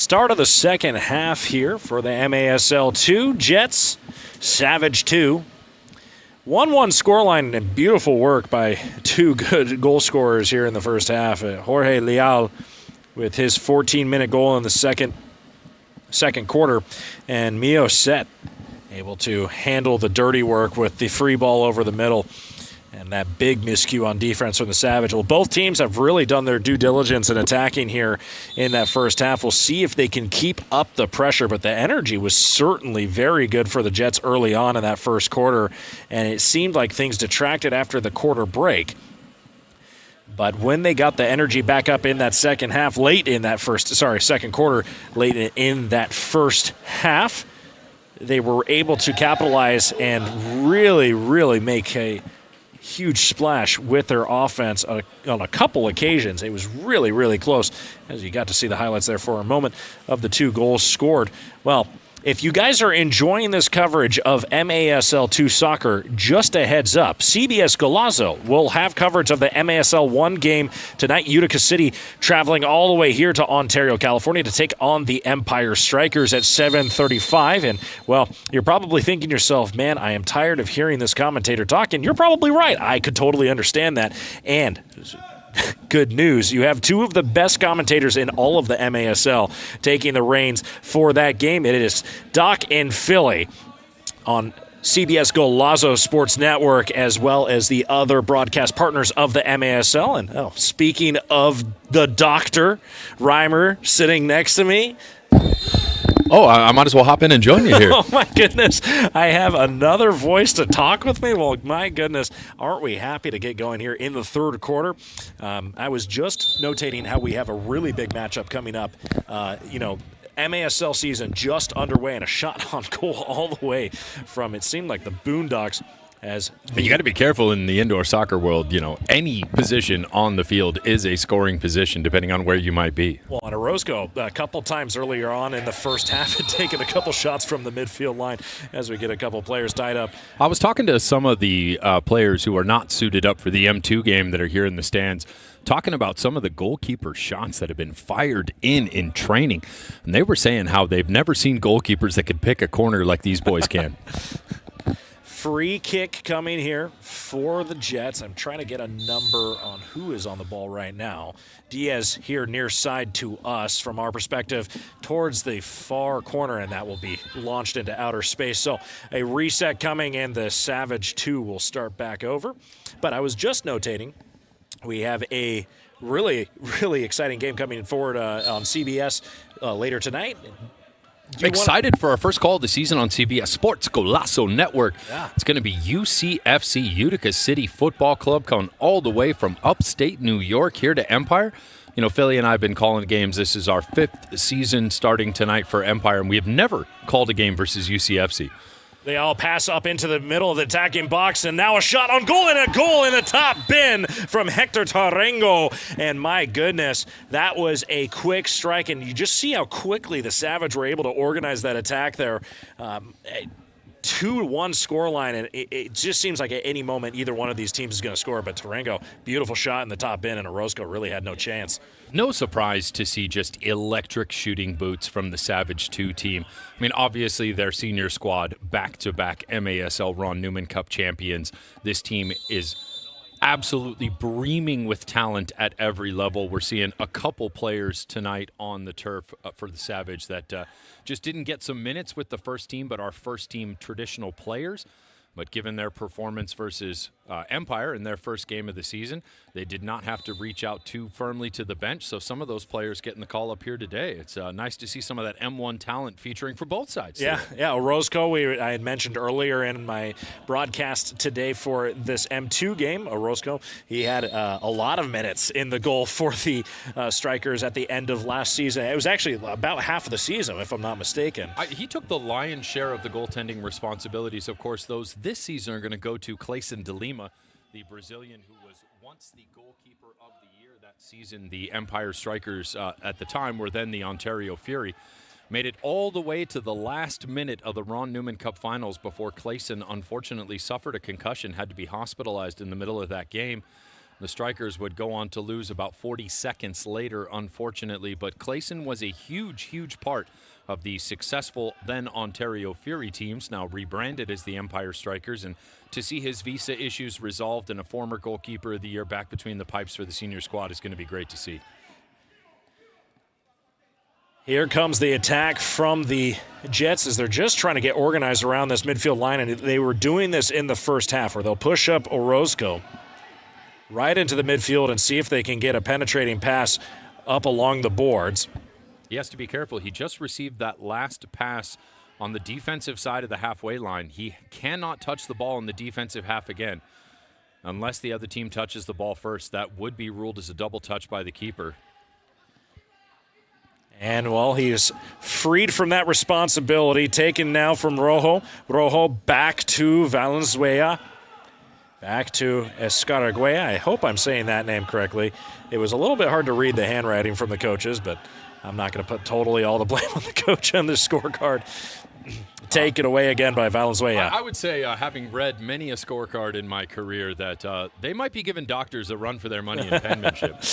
Start of the second half here for the MASL 2. Jets, Savage 2. 1-1 scoreline and beautiful work by two good goal scorers here in the first half. Jorge Leal with his 14-minute goal in the second quarter, and Mio Set able to handle the dirty work with the free ball over the middle. And that big miscue on defense from the Savage. Well, both teams have really done their due diligence in attacking here in that first half. We'll see if they can keep up the pressure, but the energy was certainly very good for the Jets early on in that first quarter, and it seemed like things detracted after the quarter break. But when they got the energy back up in that second quarter, late in that first half, they were able to capitalize and really, really make a huge splash with their offense on a couple occasions. It was really, really close, as you got to see the highlights there for a moment of the 2 goals scored. Well, if you guys are enjoying this coverage of MASL 2 soccer, just a heads up, CBS Golazo will have coverage of the MASL 1 game tonight. Utica City traveling all the way here to Ontario, California to take on the Empire Strikers at 7:35. And, well, you're probably thinking to yourself, man, I am tired of hearing this commentator talk, and you're probably right. I could totally understand that. And good news, you have 2 of the best commentators in all of the MASL taking the reins for that game. It is Doc and Philly on CBS Golazo Sports Network, as well as the other broadcast partners of the MASL. And speaking of the doctor, Reimer sitting next to me. Oh, I might as well hop in and join you here. Oh, my goodness. I have another voice to talk with me? Well, my goodness, aren't we happy to get going here in the third quarter? I was just notating how we have a really big matchup coming up. MASL season just underway, and a shot on goal all the way from, it seemed like, the Boondocks. You got to be careful in the indoor soccer world. Any position on the field is a scoring position, depending on where you might be. Well, and Orozco, a couple times earlier on in the first half, had taken a couple shots from the midfield line as we get a couple players tied up. I was talking to some of the players who are not suited up for the M2 game that are here in the stands, talking about some of the goalkeeper shots that have been fired in training. And they were saying how they've never seen goalkeepers that could pick a corner like these boys can. Free kick coming here for the Jets. I'm trying to get a number on who is on the ball right now. Diaz here near side to us from our perspective towards the far corner, and that will be launched into outer space. So a reset coming, and the Savage 2 will start back over. But I was just notating we have a really, really exciting game coming forward on CBS later tonight. Excited for our first call of the season on CBS Sports Golazo Network. Yeah. It's going to be UCFC, Utica City Football Club, coming all the way from upstate New York here to Empire. Philly and I have been calling games. This is our 5th season starting tonight for Empire, and we have never called a game versus UCFC. They all pass up into the middle of the attacking box, and now a shot on goal, and a goal in the top bin from Hector Tarengo. And my goodness, that was a quick strike, and you just see how quickly the Savage were able to organize that attack there. 2-1 scoreline, and it just seems like at any moment either one of these teams is going to score. But Tarengo, beautiful shot in the top bin, and Orozco really had no chance. No surprise to see just electric shooting boots from the Savage 2 team. I mean, obviously their senior squad, back-to-back MASL Ron Newman Cup champions. This team is absolutely breaming with talent at every level. We're seeing a couple players tonight on the turf for the Savage that just didn't get some minutes with the first team, but our first team traditional players. But given their performance versus Empire in their first game of the season, they did not have to reach out too firmly to the bench. So some of those players getting the call up here today. It's nice to see some of that M1 talent featuring for both sides. Yeah. Orozco, I had mentioned earlier in my broadcast today for this M2 game. Orozco, he had a lot of minutes in the goal for the Strikers at the end of last season. It was actually about half of the season, if I'm not mistaken. He took the lion's share of the goaltending responsibilities. Of course, those this season are going to go to Clayson de Lima, the Brazilian who was once the goalkeeper of the year that season. The Empire Strikers at the time were then the Ontario Fury. Made it all the way to the last minute of the Ron Newman Cup Finals before Clayson unfortunately suffered a concussion, had to be hospitalized in the middle of that game. The Strikers would go on to lose about 40 seconds later, unfortunately, but Clayson was a huge, huge part of the successful then Ontario Fury teams, now rebranded as the Empire Strikers, and to see his visa issues resolved and a former goalkeeper of the year back between the pipes for the senior squad is going to be great to see. Here comes the attack from the Jets as they're just trying to get organized around this midfield line, and they were doing this in the first half where they'll push up Orozco right into the midfield and see if they can get a penetrating pass up along the boards. He has to be careful. He just received that last pass on the defensive side of the halfway line. He cannot touch the ball in the defensive half again unless the other team touches the ball first. That would be ruled as a double touch by the keeper. And, well, he is freed from that responsibility, taken now from Rojo. Rojo back to Valenzuela. Back to Escaragüe. I hope I'm saying that name correctly. It was a little bit hard to read the handwriting from the coaches, but I'm not going to put totally all the blame on the coach on this scorecard. Take it away again by Valenzuela. I would say, having read many a scorecard in my career, that they might be giving doctors a run for their money in penmanship.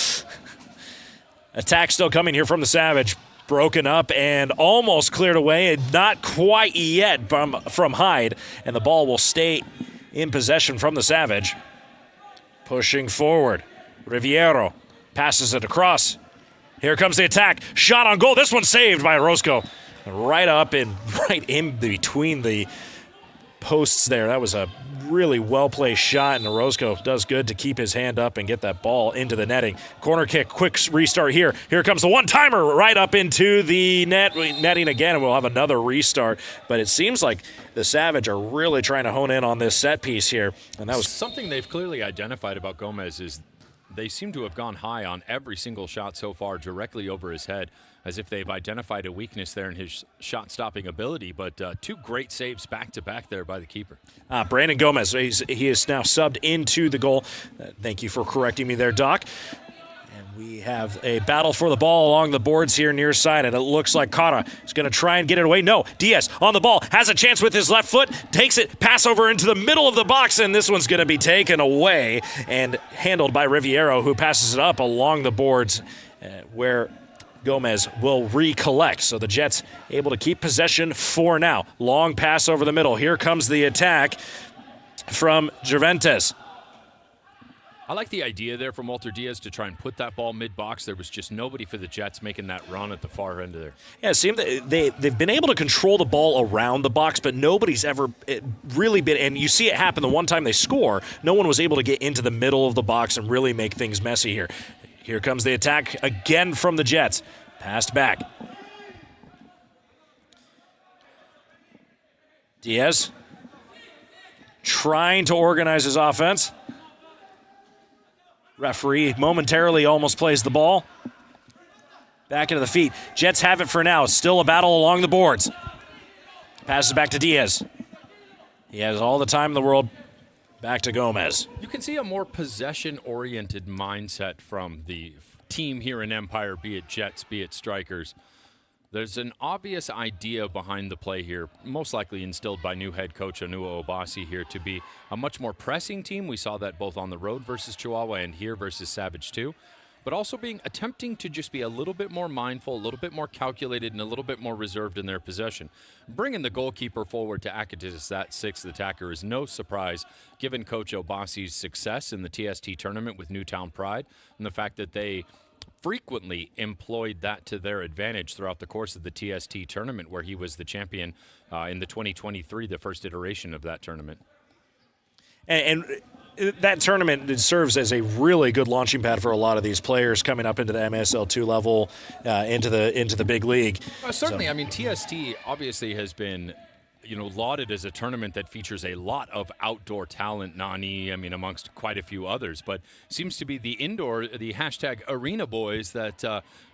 Attack still coming here from the Savage. Broken up and almost cleared away, and not quite yet from Hyde. And the ball will stay in possession from the Savage. Pushing forward. Riviero passes it across. Here comes the attack. Shot on goal. This one saved by Orozco. Right in between the posts there. That was a really well-placed shot, and Orozco does good to keep his hand up and get that ball into the netting. Corner kick, quick restart here. Here comes the one-timer right up into the netting again, and we'll have another restart. But it seems like the Savage are really trying to hone in on this set piece here. And that was something they've clearly identified about Gomez is they seem to have gone high on every single shot so far directly over his head, as if they've identified a weakness there in his shot-stopping ability. But two great saves back-to-back there by the keeper. Brandon Gomez, he is now subbed into the goal. Thank you for correcting me there, Doc. And we have a battle for the ball along the boards here near side, and it looks like Cara is going to try and get it away. No, Diaz on the ball, has a chance with his left foot, takes it, pass over into the middle of the box, and this one's going to be taken away and handled by Riviero, who passes it up along the boards where Gomez will recollect. So the Jets able to keep possession for now. Long pass over the middle. Here comes the attack from Cervantes. I like the idea there from Walter Diaz to try and put that ball mid-box. There was just nobody for the Jets making that run at the far end of there. Yeah, it seemed that they've been able to control the ball around the box, but nobody's ever really been, and you see it happen the one time they score, no one was able to get into the middle of the box and really make things messy here. Here comes the attack again from the Jets. Passed back. Diaz trying to organize his offense. Referee momentarily almost plays the ball. Back into the feet. Jets have it for now. Still a battle along the boards. Passes back to Diaz. He has all the time in the world. Back to Gomez. You can see a more possession-oriented mindset from the team here in Empire, be it Jets, be it Strikers. There's an obvious idea behind the play here, most likely instilled by new head coach Onua Obasi here, to be a much more pressing team. We saw that both on the road versus Chihuahua and here versus Savage 2. But also attempting to just be a little bit more mindful, a little bit more calculated, and a little bit more reserved in their possession. Bringing the goalkeeper forward to act as that sixth attacker is no surprise, given Coach Obasi's success in the TST tournament with Newtown Pride, and the fact that they frequently employed that to their advantage throughout the course of the TST tournament, where he was the champion in the 2023, the first iteration of that tournament. And that tournament serves as a really good launching pad for a lot of these players coming up into the MASL 2 level, into the big league. Certainly, so. I mean, TST obviously has been, lauded as a tournament that features a lot of outdoor talent, amongst quite a few others, but seems to be the hashtag arena boys that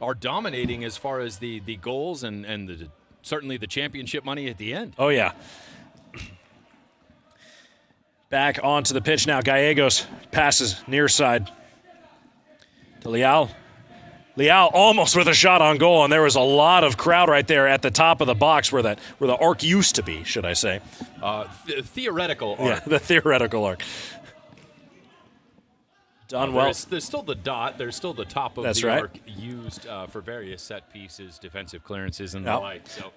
are dominating as far as the goals and certainly the championship money at the end. Oh, yeah. Back onto the pitch now. Gallegos passes near side to Leal. Leal almost with a shot on goal, and there was a lot of crowd right there at the top of the box where the arc used to be, should I say. The theoretical arc. Yeah, the theoretical arc. Done well. There's still the dot. There's still the top of That's the right. arc used for various set pieces, defensive clearances, and the like. So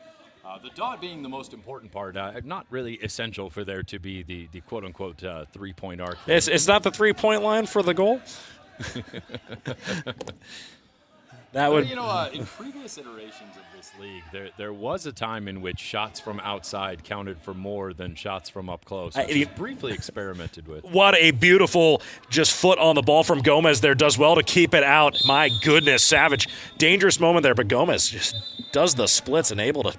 the dot being the most important part, not really essential for there to be the quote-unquote three-point arc. It's not the three-point line for the goal? That would, in previous iterations of this league, there was a time in which shots from outside counted for more than shots from up close, which was briefly experimented with. What a beautiful just foot on the ball from Gomez there. Does well to keep it out. My goodness, Savage. Dangerous moment there, but Gomez just does the splits and able to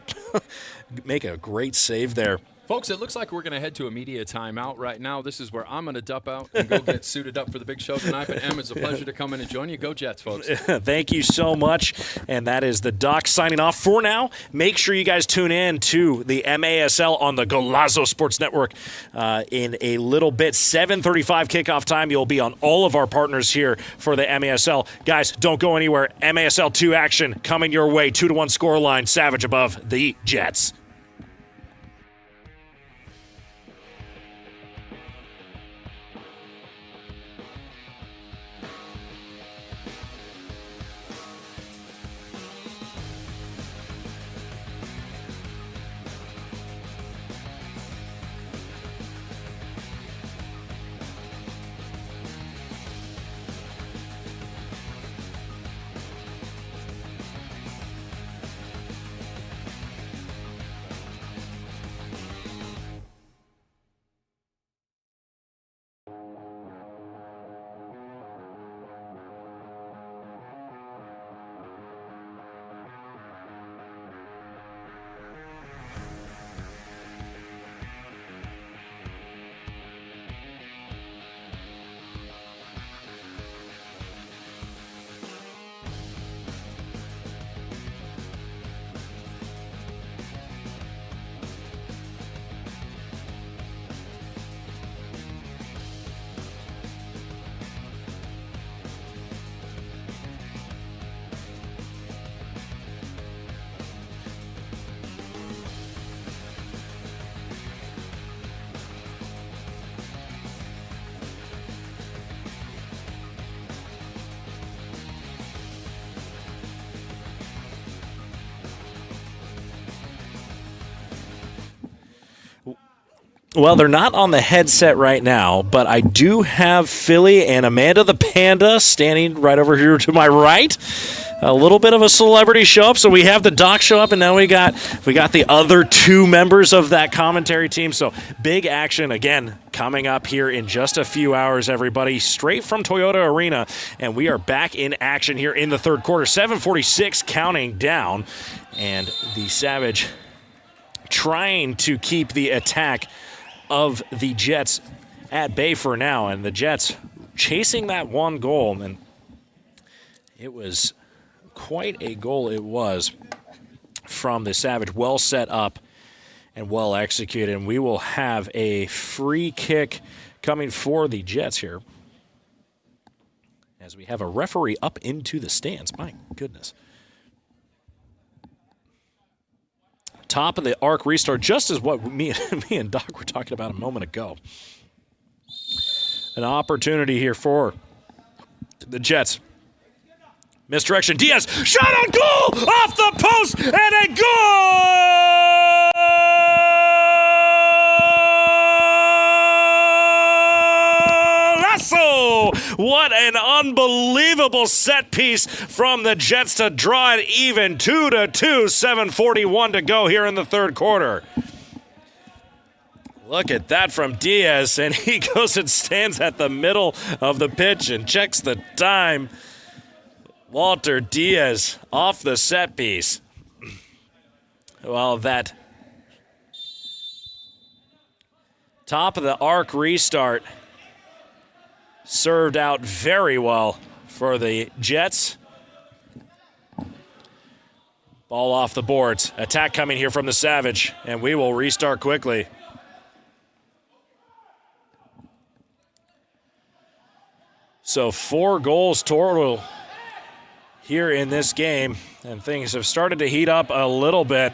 make a great save there. Folks, it looks like we're going to head to a media timeout right now. This is where I'm going to dup out and go get suited up for the big show tonight. But, Em, it's a pleasure to come in and join you. Go Jets, folks. Thank you so much. And that is the Doc signing off for now. Make sure you guys tune in to the MASL on the Golazo Sports Network in a little bit. 7:35 kickoff time. You'll be on all of our partners here for the MASL. Guys, don't go anywhere. MASL 2 action coming your way. 2-1 scoreline. Savage above the Jets. Well, they're not on the headset right now, but I do have Philly and Amanda the Panda standing right over here to my right. A little bit of a celebrity show up, so we have the Doc show up, and now we got the other two members of that commentary team. So big action again coming up here in just a few hours, everybody, straight from Toyota Arena, and we are back in action here in the third quarter. 7:46 counting down, and the Savage trying to keep the attack of the Jets at bay for now, and the Jets chasing that one goal, and it was quite a goal it was from the Savage. Well set up and well executed, and we will have a free kick coming for the Jets here as we have a referee up into the stands. My goodness. Top of the arc restart, just as what me and Doc were talking about a moment ago. An opportunity here for the Jets. Misdirection. Diaz, shot on goal! Off the post, and a goal! Lasso! What an unbelievable set piece from the Jets to draw it even 2-2, 7:41 to go here in the third quarter. Look at that from Diaz, and he goes and stands at the middle of the pitch and checks the time. Walter Diaz off the set piece. Well, that top of the arc restart served out very well for the Jets. Ball off the boards. Attack coming here from the Savage, and we will restart quickly. So 4 goals total here in this game, and things have started to heat up a little bit.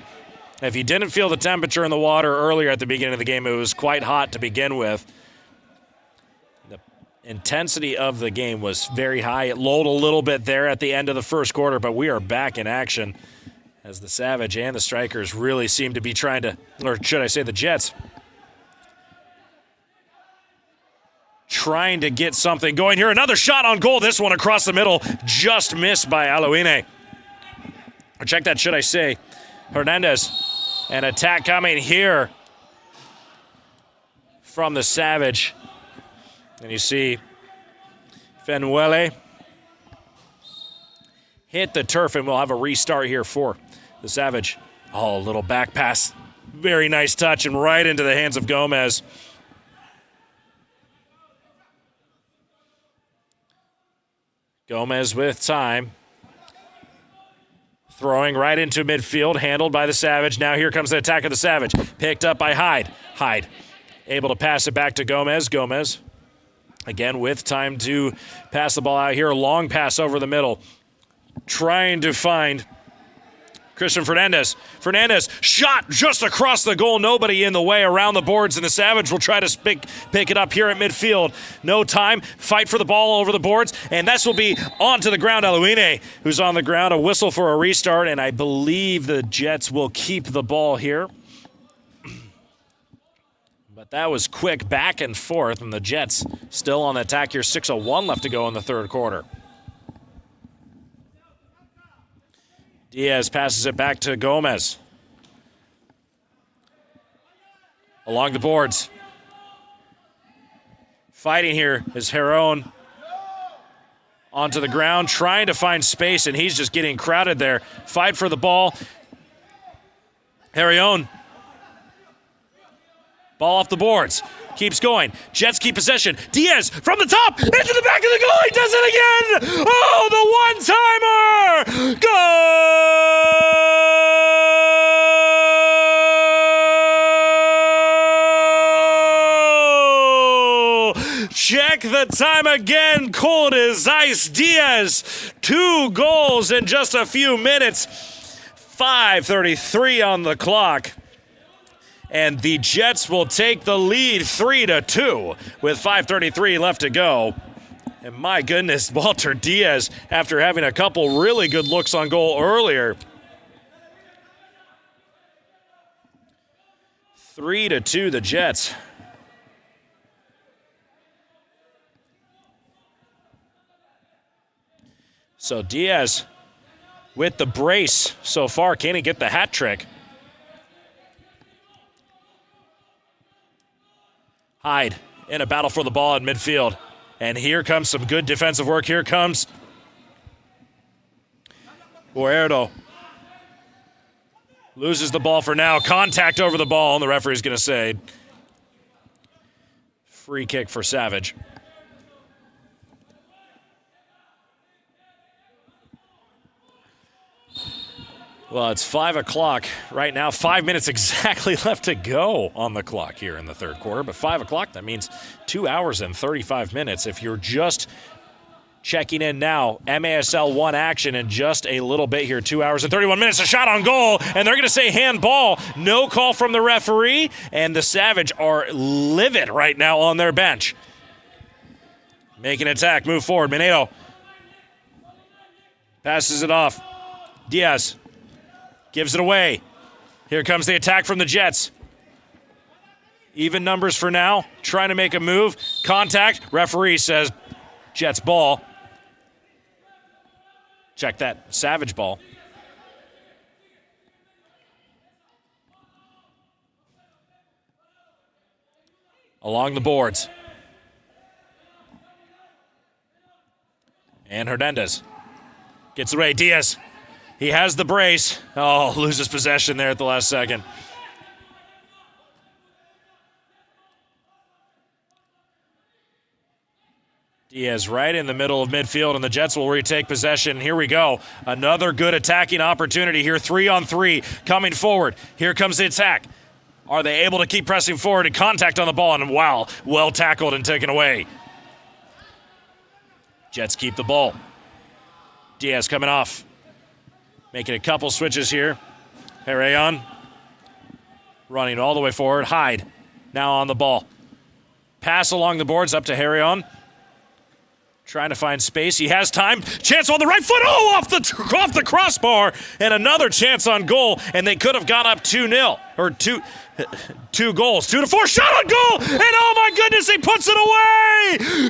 If you didn't feel the temperature in the water earlier at the beginning of the game, it was quite hot to begin with. The intensity of the game was very high. It lulled a little bit there at the end of the first quarter, but we are back in action as the Savage and the Strikers really seem to be trying to, or should I say the Jets, trying to get something going here. Another shot on goal. This one across the middle, just missed by Alouine. Or check that, should I say, Hernandez. An attack coming here from the Savage. And you see Fenuele hit the turf, and we'll have a restart here for the Savage. Oh, a little back pass. Very nice touch, and right into the hands of Gomez. Gomez with time. Throwing right into midfield, handled by the Savage. Now here comes the attack of the Savage. Picked up by Hyde. Hyde able to pass it back to Gomez. Gomez, again, with time to pass the ball out here. A long pass over the middle. Trying to find Christian Fernandez. Fernandez shot just across the goal. Nobody in the way around the boards, and the Savage will try to pick it up here at midfield. No time. Fight for the ball over the boards, and this will be onto the ground. Alouine, who's on the ground. A whistle for a restart, and I believe the Jets will keep the ball here. But that was quick back and forth, and the Jets still on the attack here. 6:01 left to go in the third quarter. Diaz passes it back to Gomez. Along the boards. Fighting here is Heron onto the ground, trying to find space, and he's just getting crowded there. Fight for the ball. Heron. Ball off the boards. Keeps going. Jets keep possession. Diaz from the top into the back of the goal. He does it again. Oh, the one-timer. Goal. Check the time again. Cold as ice. Diaz, 2 goals in just a few minutes. 5:33 on the clock. And the Jets will take the lead 3-2 with 5:33 left to go. And my goodness, Walter Diaz, after having a couple really good looks on goal earlier. 3-2 the Jets. So Diaz with the brace so far. Can he get the hat trick? Hyde in a battle for the ball in midfield. And here comes some good defensive work. Here comes Guerrero. Loses the ball for now. Contact over the ball, and the referee's going to say free kick for Savage. Well, it's 5 o'clock right now. 5 minutes exactly left to go on the clock here in the third quarter. But 5 o'clock, that means 2 hours and 35 minutes. If you're just checking in now, MASL 1 action in just a little bit here. 2 hours and 31 minutes. A shot on goal, and they're going to say handball. No call from the referee, and the Savage are livid right now on their bench. Making an attack, move forward. Mineiro passes it off. Diaz gives it away. Here comes the attack from the Jets. Even numbers for now. Trying to make a move. Contact. Referee says Jets ball. Check that. Savage ball. Along the boards. And Hernandez gets away. Diaz. He has the brace. Oh, loses possession there at the last second. Diaz right in the middle of midfield, and the Jets will retake possession. Here we go. Another good attacking opportunity here. 3-on-3 coming forward. Here comes the attack. Are they able to keep pressing forward and contact on the ball? And wow, well tackled and taken away. Jets keep the ball. Diaz coming off. Making a couple switches here. Herreon running all the way forward. Hyde now on the ball. Pass along the boards up to Herreon. Trying to find space. He has time. Chance on the right foot. Oh, off the crossbar. And another chance on goal. And they could have gone up 2-0. Or two goals. 2-4. Shot on goal. And oh my goodness, he puts it away.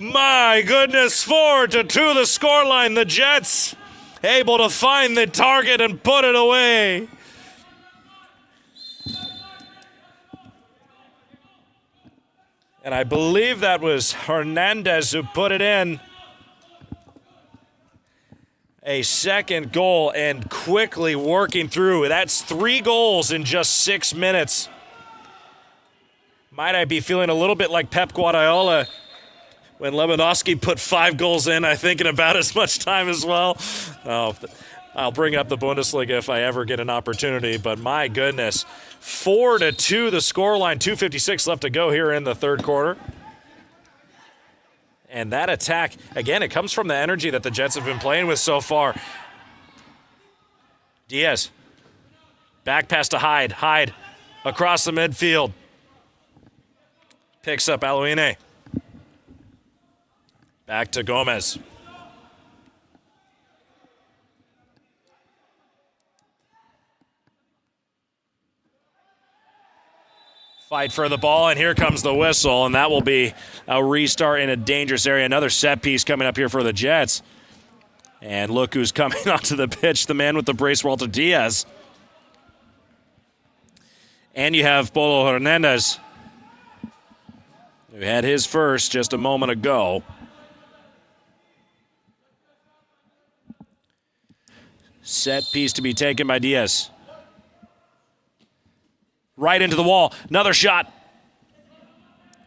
My goodness, 4-2 the scoreline. The Jets able to find the target and put it away. And I believe that was Hernandez who put it in. A second goal and quickly working through. That's 3 goals in just 6 minutes. Might I be feeling a little bit like Pep Guardiola when Lewandowski put 5 goals in, I think, in about as much time as well. Oh, I'll bring up the Bundesliga if I ever get an opportunity, but my goodness. 4-2 the scoreline, 2:56 left to go here in the third quarter. And that attack, again, it comes from the energy that the Jets have been playing with so far. Diaz, back pass to Hyde. Hyde across the midfield. Picks up Alouine. Back to Gomez. Fight for the ball, and here comes the whistle, and that will be a restart in a dangerous area. Another set piece coming up here for the Jets. And look who's coming onto the pitch, the man with the brace, Walter Diaz. And you have Polo Hernandez, who had his first just a moment ago. Set piece to be taken by Diaz. Right into the wall. Another shot.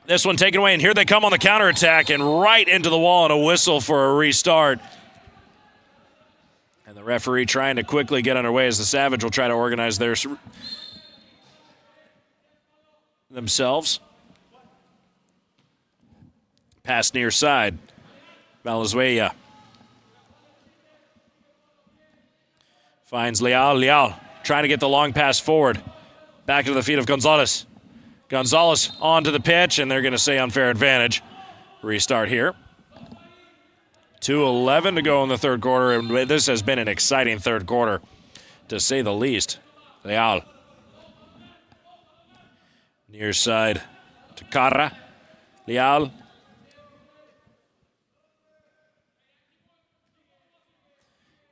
This one taken away, and here they come on the counterattack, and right into the wall, and a whistle for a restart. And the referee trying to quickly get underway as the Savage will try to organize themselves. Pass near side. Valenzuela. Finds Leal. Leal trying to get the long pass forward. Back to the feet of Gonzalez. Gonzalez onto the pitch, and they're going to say unfair advantage. Restart here. 2:11 to go in the third quarter, and this has been an exciting third quarter, to say the least. Leal. Near side to Carra. Leal.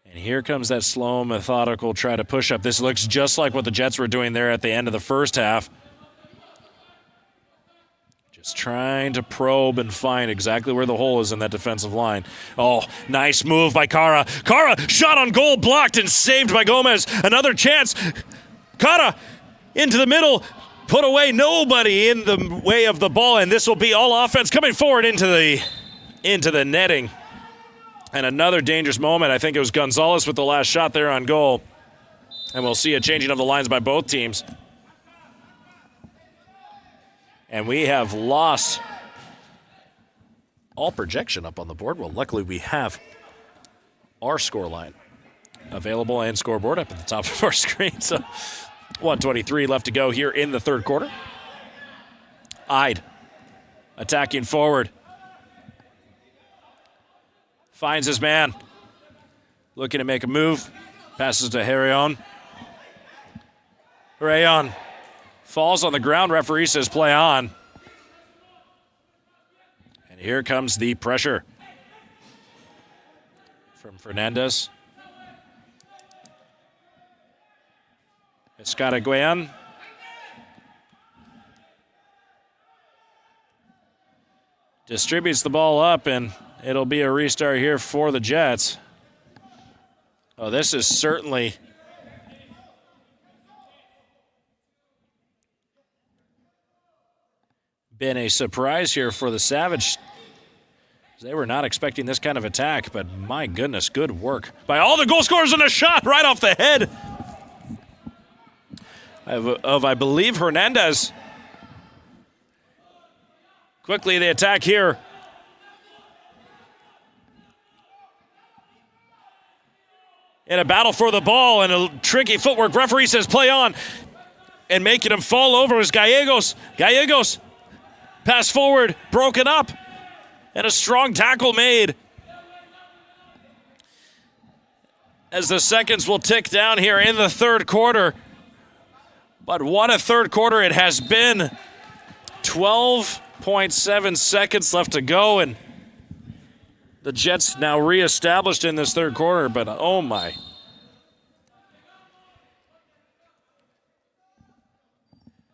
And here comes that slow, methodical try to push up. This looks just like what the Jets were doing there at the end of the first half. Just trying to probe and find exactly where the hole is in that defensive line. Oh, nice move by Carra. Carra, shot on goal, blocked and saved by Gomez. Another chance. Carra into the middle. Put away, nobody in the way of the ball, and this will be all offense coming forward into the netting. And another dangerous moment. I think it was Gonzalez with the last shot there on goal. And we'll see a changing of the lines by both teams. And we have lost all projection up on the board. Well, luckily we have our score line available and scoreboard up at the top of our screen. So 1:23 left to go here in the third quarter. Hyde attacking forward. Finds his man. Looking to make a move. Passes to Herion. Herion falls on the ground. Referee says play on. And here comes the pressure from Fernandez. Escaraguayan. Distributes the ball up, and it'll be a restart here for the Jets. Oh, this is certainly been a surprise here for the Savage. They were not expecting this kind of attack, but my goodness, good work by all the goal scorers, and a shot right off the head of I believe, Hernandez. Quickly, they attack here. In a battle for the ball and a tricky footwork. Referee says play on. And making him fall over is Gallegos. Gallegos. Pass forward. Broken up. And a strong tackle made. As the seconds will tick down here in the third quarter. But what a third quarter it has been. 12.7 seconds left to go, and the Jets now reestablished in this third quarter, but oh my.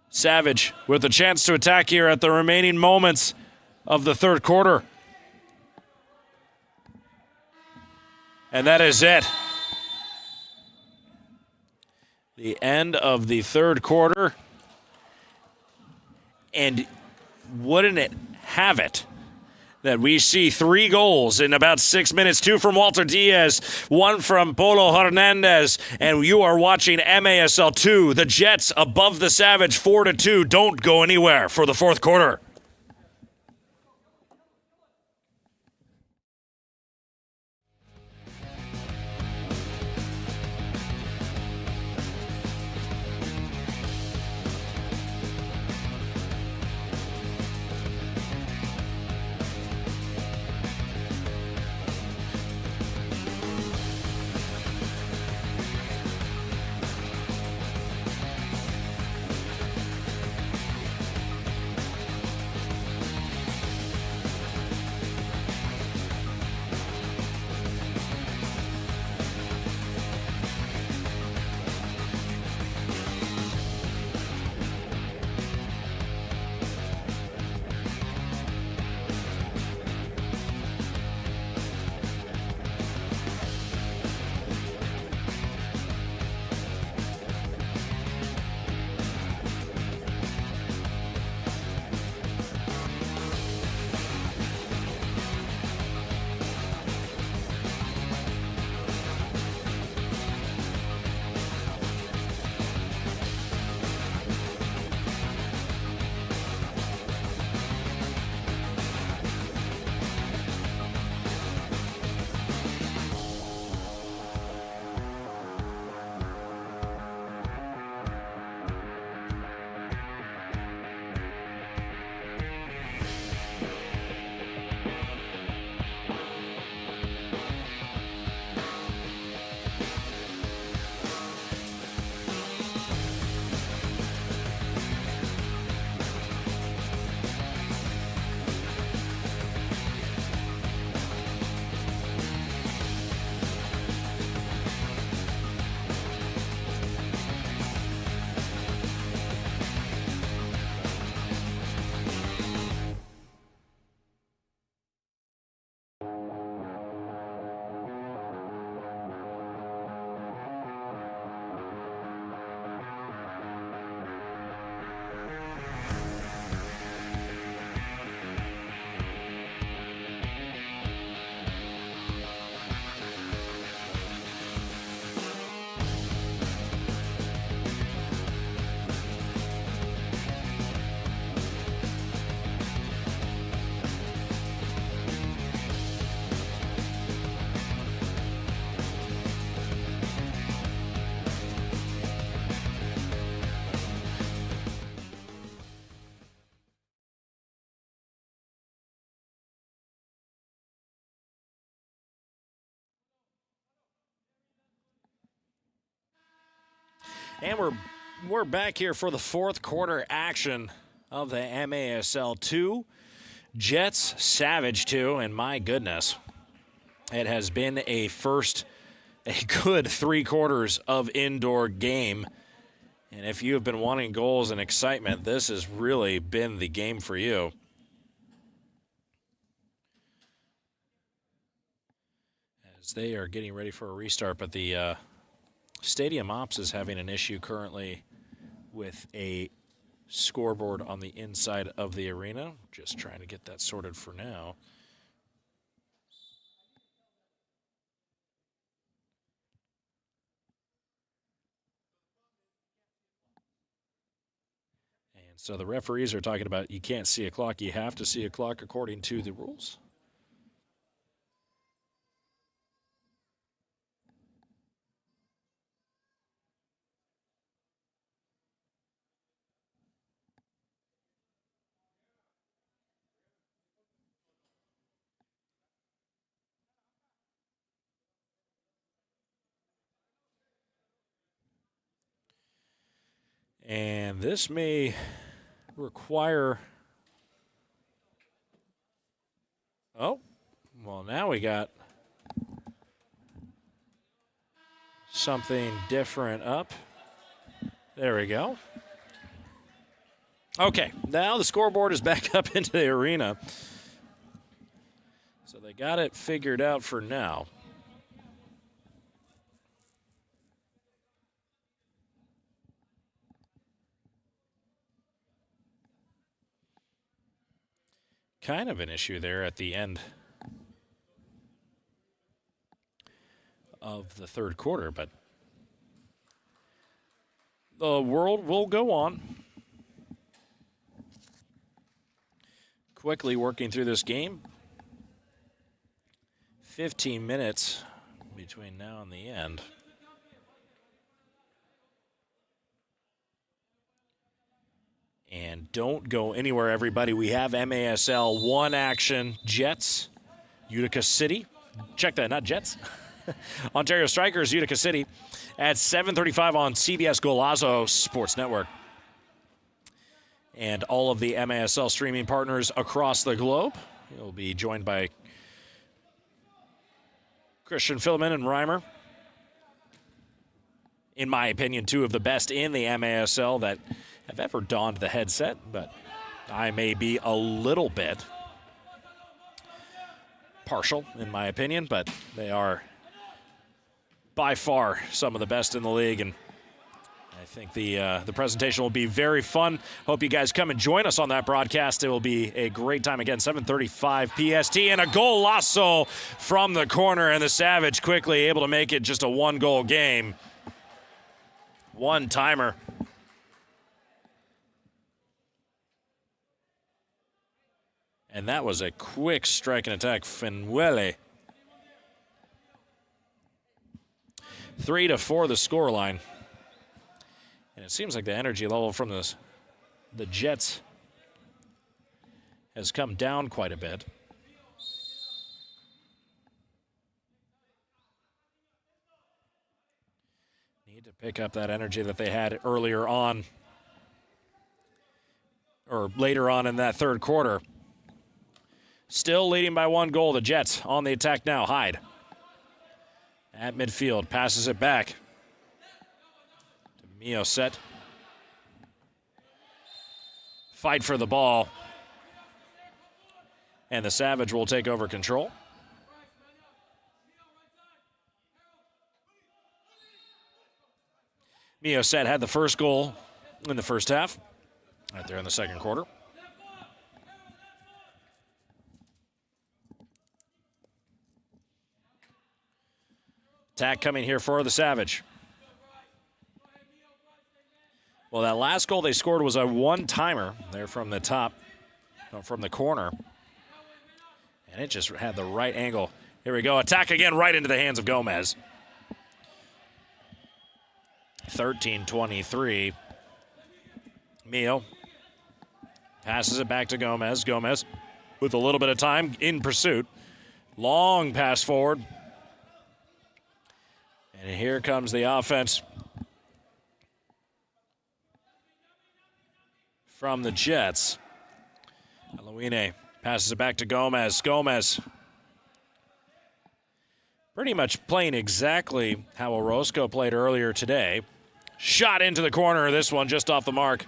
Savage with a chance to attack here at the remaining moments of the third quarter. And that is it. The end of the third quarter. And wouldn't it have it that we see 3 goals in about 6 minutes, 2 from Walter Diaz, 1 from Polo Hernandez, and you are watching MASL 2, the Jets above the Savage 4-2. Don't go anywhere for the fourth quarter. And we're back here for the fourth quarter action of the MASL 2. Jets Savage 2, and my goodness, it has been a good 3 quarters of indoor game. And if you have been wanting goals and excitement, this has really been the game for you. As they are getting ready for a restart, but the Stadium Ops is having an issue currently with a scoreboard on the inside of the arena. Just trying to get that sorted for now. And So the referees are talking about you can't see a clock. You have to see a clock according to the rules. And this may require... Oh, well, now we got something different up. There we go. Okay, now the scoreboard is back up into the arena. So they got it figured out for now. Kind of an issue there at the end of the third quarter, but the world will go on. Quickly working through this game. 15 minutes between now and the end. And don't go anywhere, everybody. We have MASL 1 action. Jets, Utica City. Check that, not Jets. Ontario Strikers, Utica City at 7:35 on CBS Golazo Sports Network. And all of the MASL streaming partners across the globe. You'll be joined by Christian Filman and Reimer. In my opinion, two of the best in the MASL that have ever donned the headset, but I may be a little bit partial in my opinion, but they are by far some of the best in the league, and I think the presentation will be very fun. Hope you guys come and join us on that broadcast. It will be a great time. Again, 7:35 PST, and a golazo from the corner, and the Savage quickly able to make it just a one-goal game. One-timer. And that was a quick strike and attack. Fenuele. 3-4 the scoreline. And it seems like the energy level from the Jets has come down quite a bit. Need to pick up that energy that they had earlier on, or later on in that third quarter. Still leading by 1 goal, the Jets on the attack now. Hyde at midfield, passes it back to Mioset. Fight for the ball. And the Savage will take over control. Mioset had the first goal in the first half, right there in the second quarter. Attack coming here for the Savage. Well, that last goal they scored was a one-timer there from the top, from the corner. And it just had the right angle. Here we go. Attack again right into the hands of Gomez. 13-23. Mio passes it back to Gomez. Gomez with a little bit of time in pursuit. Long pass forward. And here comes the offense from the Jets. Alouine passes it back to Gomez. Gomez pretty much playing exactly how Orozco played earlier today. Shot into the corner. This one just off the mark.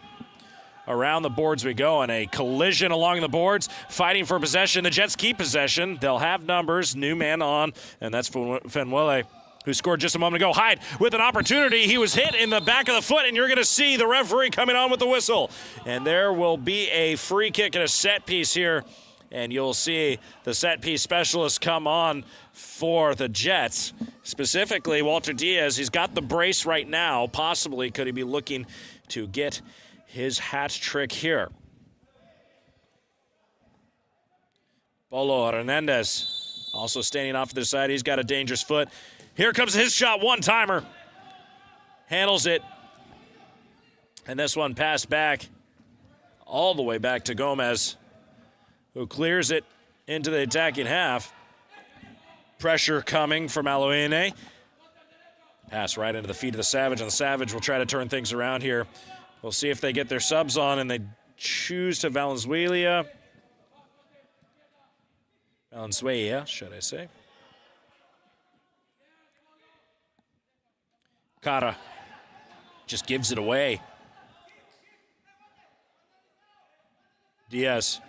Around the boards we go, and a collision along the boards. Fighting for possession. The Jets keep possession. They'll have numbers. New man on, and that's Fenuele, who scored just a moment ago. Hyde with an opportunity. He was hit in the back of the foot, and you're going to see the referee coming on with the whistle. And there will be a free kick and a set piece here, and you'll see the set piece specialist come on for the Jets. Specifically, Walter Diaz, he's got the brace right now. Possibly could he be looking to get his hat trick here. Polo Hernandez also standing off to the side. He's got a dangerous foot. Here comes his shot, one-timer. Handles it. And this one passed back, all the way back to Gomez, who clears it into the attacking half. Pressure coming from Alouine. Pass right into the feet of the Savage, and the Savage will try to turn things around here. We'll see if they get their subs on, and they choose to Valenzuela, should I say. Cara just gives it away. Diaz.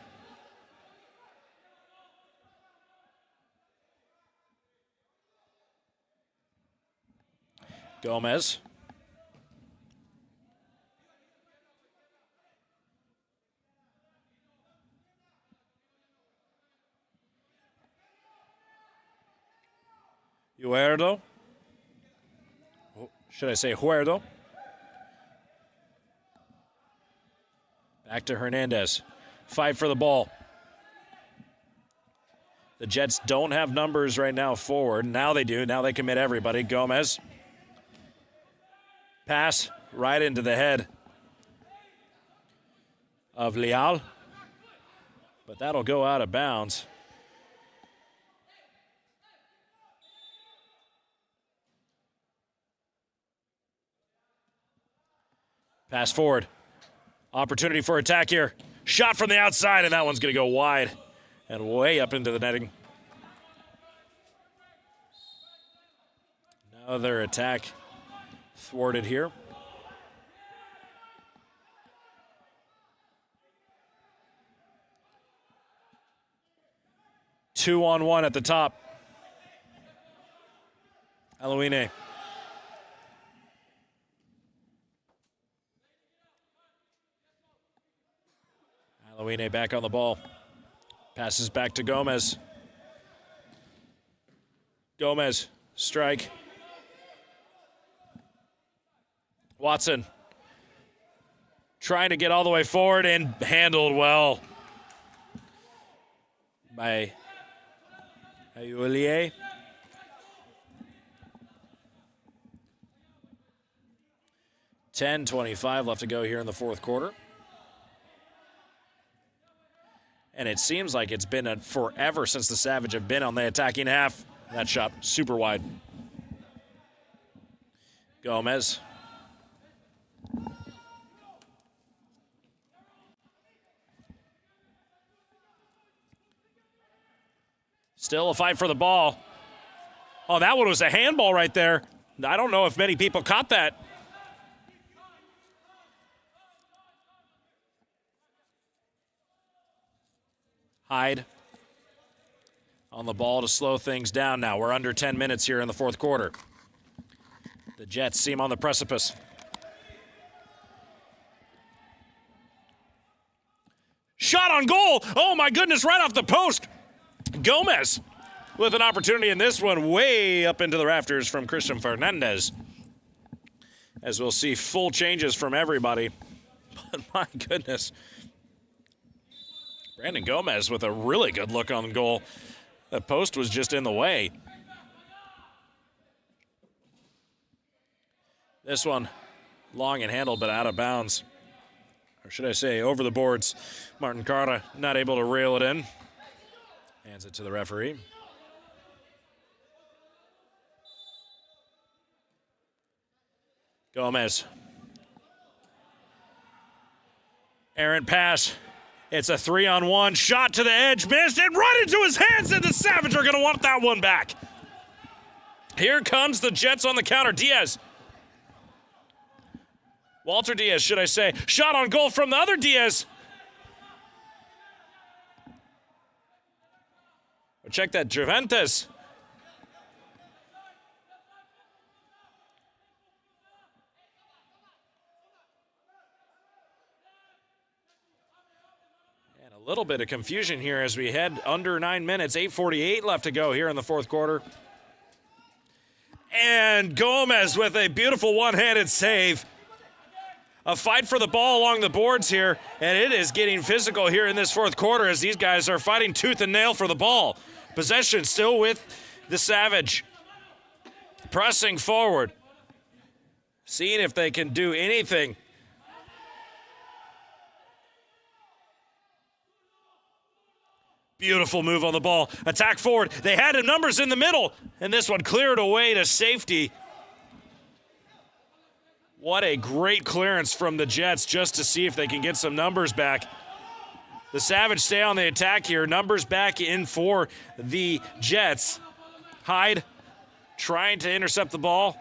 Gomez. Huerdo. Should I say Huerdo? Back to Hernandez. Fight for the ball. The Jets don't have numbers right now forward. Now they do. Now they commit everybody. Gomez. Pass right into the head of Leal. But that'll go out of bounds. Pass forward. Opportunity for attack here. Shot from the outside, and that one's going to go wide and way up into the netting. Another attack thwarted here. Two-on-one at the top. Alouine. Alouine back on the ball. Passes back to Gomez. Gomez, strike. Watson trying to get all the way forward and handled well by Ayuelier. $10:25 left to go here in the fourth quarter. And it seems like it's been forever since the Savage have been on the attacking half. That shot super wide. Gomez. Still a fight for the ball. Oh, that one was a handball right there. I don't know if many people caught that. Hyde on the ball to slow things down now. We're under 10 minutes here in the fourth quarter. The Jets seem on the precipice. Shot on goal. Oh, my goodness, right off the post. Gomez with an opportunity in this one way up into the rafters from Christian Fernandez. As we'll see full changes from everybody. But my goodness. Brandon Gomez with a really good look on goal. The post was just in the way. This one long and handled, but out of bounds. Or should I say, over the boards. Martin Carta not able to reel it in. Hands it to the referee. Gomez. Errant pass. It's a 3-on-1. Shot to the edge. Missed it. Right into his hands, and the Savage are going to want that one back. Here comes the Jets on the counter. Diaz. Walter Diaz, should I say. Shot on goal from the other Diaz. Check that, Juventus. And a little bit of confusion here as we head under 9 minutes. 8:48 left to go here in the fourth quarter. And Gomez with a beautiful one-handed save a fight for the ball along the boards here, and it is getting physical here in this fourth quarter as these guys are fighting tooth and nail for the ball. Possession still with the Savage. Pressing forward, seeing if they can do anything. Beautiful move on the ball. Attack forward. They had numbers in the middle, and this one cleared away to safety. What a great clearance from the Jets just to see if they can get some numbers back. The Savage stay on the attack here. Numbers back in for the Jets. Hyde trying to intercept the ball.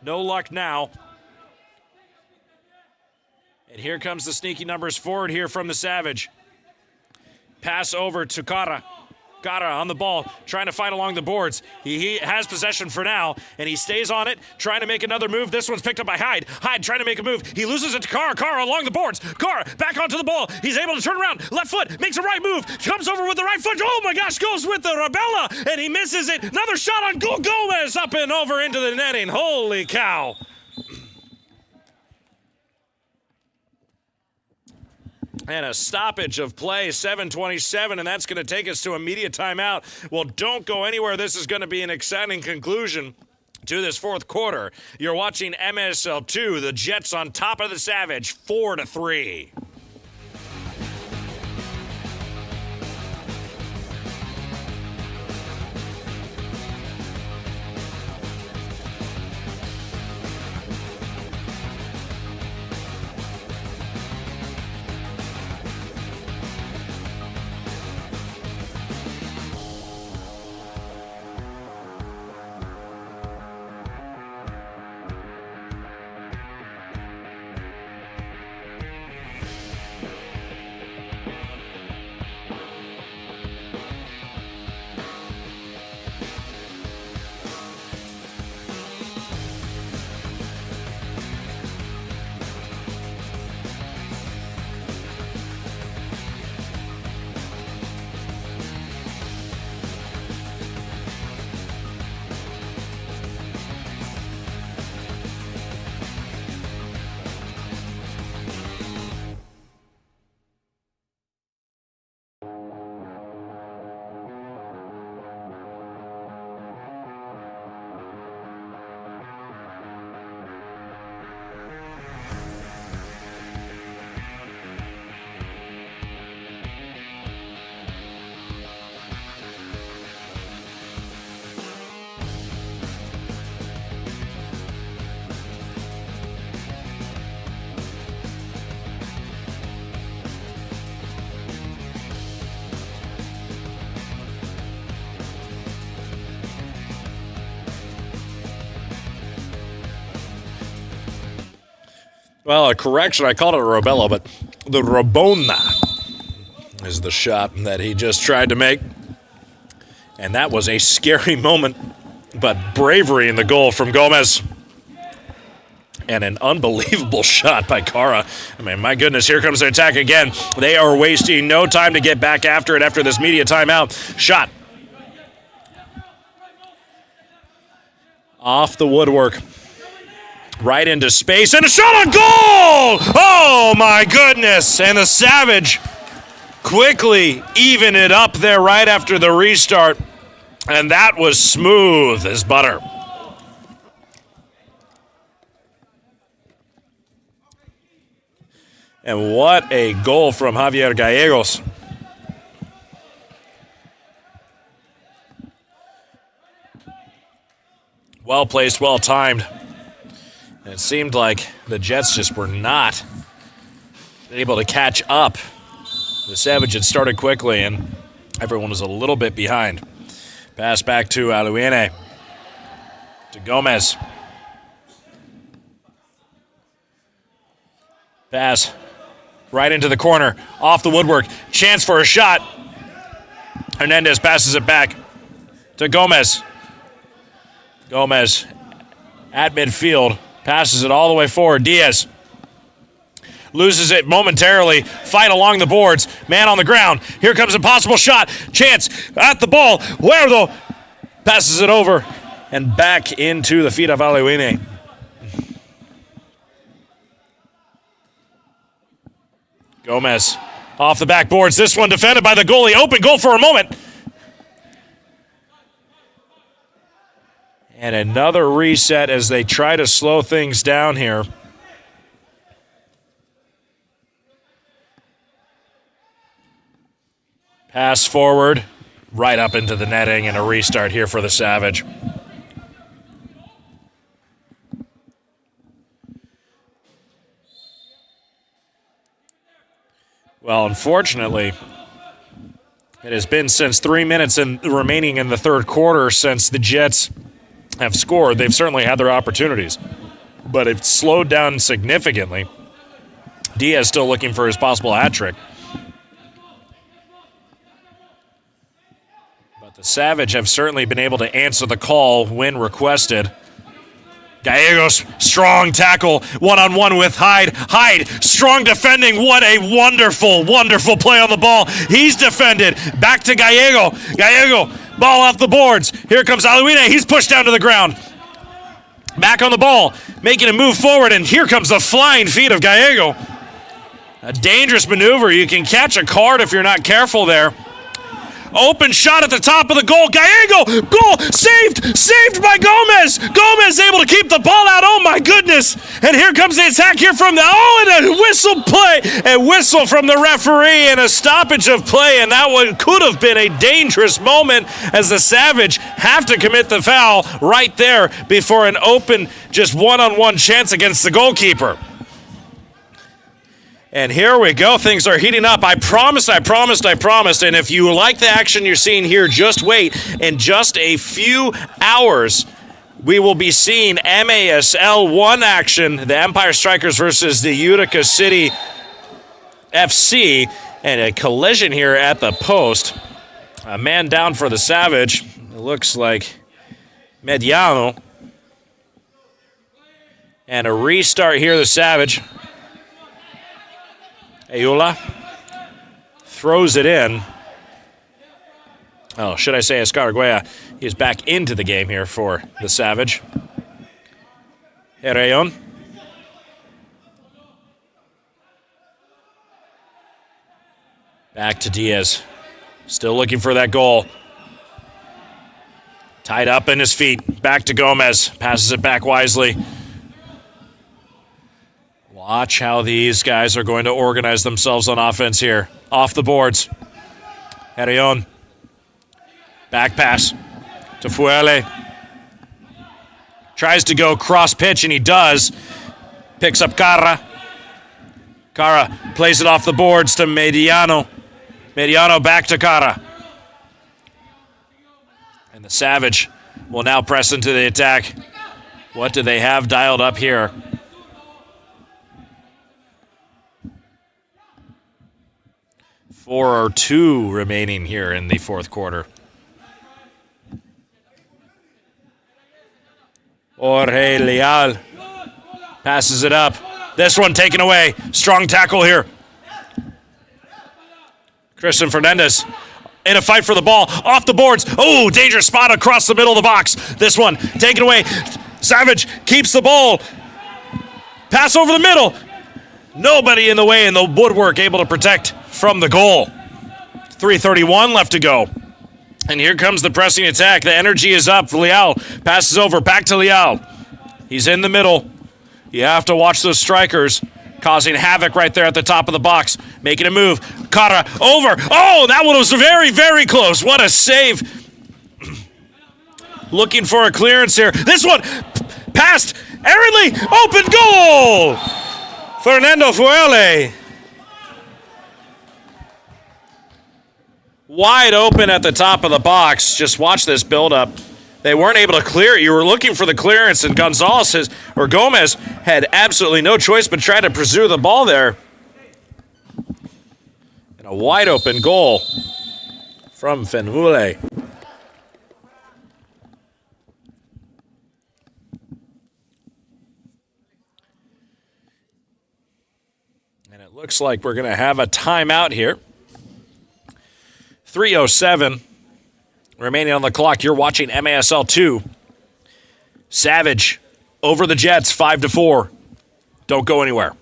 No luck now. And here comes the sneaky numbers forward here from the Savage. Pass over to Kara. Kara on the ball, trying to fight along the boards. He has possession for now, and he stays on it, trying to make another move. This one's picked up by Hyde. Hyde trying to make a move. He loses it to Kara. Kara along the boards. Kara back onto the ball. He's able to turn around. Left foot, makes a right move. Comes over with the right foot. Oh my gosh, goes with the Rabella, and he misses it. Another shot on Gomez up and over into the netting. Holy cow. And a stoppage of play, 7:27, and that's going to take us to immediate timeout. Well, don't go anywhere. This is going to be an exciting conclusion to this fourth quarter. You're watching MASL 2, the Jets on top of the Savage, 4-3. Well, a correction, I called it a Robella, but the Rabona is the shot that he just tried to make. And that was a scary moment, but bravery in the goal from Gomez. And an unbelievable shot by Kara. I mean, my goodness, here comes the attack again. They are wasting no time to get back after it after this media timeout. Shot. Off the woodwork. Right into space, and a shot on goal! Oh, my goodness. And the Savage quickly even it up there right after the restart. And that was smooth as butter. And what a goal from Javier Gallegos. Well placed, well timed. And it seemed like the Jets just were not able to catch up. The Savage had started quickly, and everyone was a little bit behind. Pass back to Aluine. To Gomez. Pass right into the corner. Off the woodwork. Chance for a shot. Hernandez passes it back to Gomez. Gomez at midfield. Passes it all the way forward. Diaz loses it momentarily. Fight along the boards. Man on the ground. Here comes a possible shot. Chance at the ball. Huerdo passes it over and back into the feet of Aluine. Gomez off the backboards. This one defended by the goalie. Open goal for a moment. And another reset as they try to slow things down here. Pass forward, right up into the netting, and a restart here for the Savage. Well, unfortunately, it has been since 3 minutes remaining in the third quarter since the Jets have scored. They've certainly had their opportunities, but it's slowed down significantly. Diaz still looking for his possible hat trick. But the Savage have certainly been able to answer the call when requested. Gallegos, strong tackle, one-on-one with Hyde. Hyde, strong defending. What a wonderful, wonderful play on the ball. He's defended. Back to Gallego. Gallego, ball off the boards. Here comes Aluine. He's pushed down to the ground. Back on the ball, making a move forward, and here comes the flying feet of Gallego. A dangerous maneuver. You can catch a card if you're not careful there. Open shot at the top of the goal. Gallego, goal, saved by Gomez. Gomez able to keep the ball out. Oh my goodness. And here comes the attack here from and a whistle play. A whistle from the referee and a stoppage of play. And that one could have been a dangerous moment as the Savage have to commit the foul right there before an open, just one-on-one chance against the goalkeeper. And here we go. Things are heating up. I promised. And if you like the action you're seeing here, just wait. In just a few hours, we will be seeing MASL 1 action, the Empire Strikers versus the Utica City FC, and a collision here at the post. A man down for the Savage. It looks like Mediano. And a restart here, the Savage. Ayula throws it in. Oh, should I say Escarguea? He is back into the game here for the Savage. Herreon. Back to Diaz. Still looking for that goal. Tied up in his feet. Back to Gomez. Passes it back wisely. Watch how these guys are going to organize themselves on offense here. Off the boards. Herreon. Back pass to Fuele. Tries to go cross pitch, and he does. Picks up Carra. Carra plays it off the boards to Mediano. Mediano back to Carra. And the Savage will now press into the attack. What do they have dialed up here? 4:02 remaining here in the fourth quarter. Jorge Leal passes it up. This one taken away. Strong tackle here. Christian Fernandez in a fight for the ball. Off the boards. Oh, dangerous spot across the middle of the box. This one taken away. Savage keeps the ball. Pass over the middle. Nobody in the way, and the woodwork able to protect from the goal. 3:31 left to go. And here comes the pressing attack. The energy is up. Leal passes over. Back to Leal. He's in the middle. You have to watch those strikers causing havoc right there at the top of the box. Making a move. Carra over. Oh, that one was very, very close. What a save. Looking for a clearance here. This one passed. Errantly. Open goal. Fernando Fuele. Wide open at the top of the box. Just watch this buildup. They weren't able to clear it. You were looking for the clearance, and Gomez had absolutely no choice but try to pursue the ball there. And a wide open goal from Fenhule. And it looks like we're going to have a timeout here. 3:07 remaining on the clock. You're watching MASL 2. Savage over the Jets 5-4. Don't go anywhere.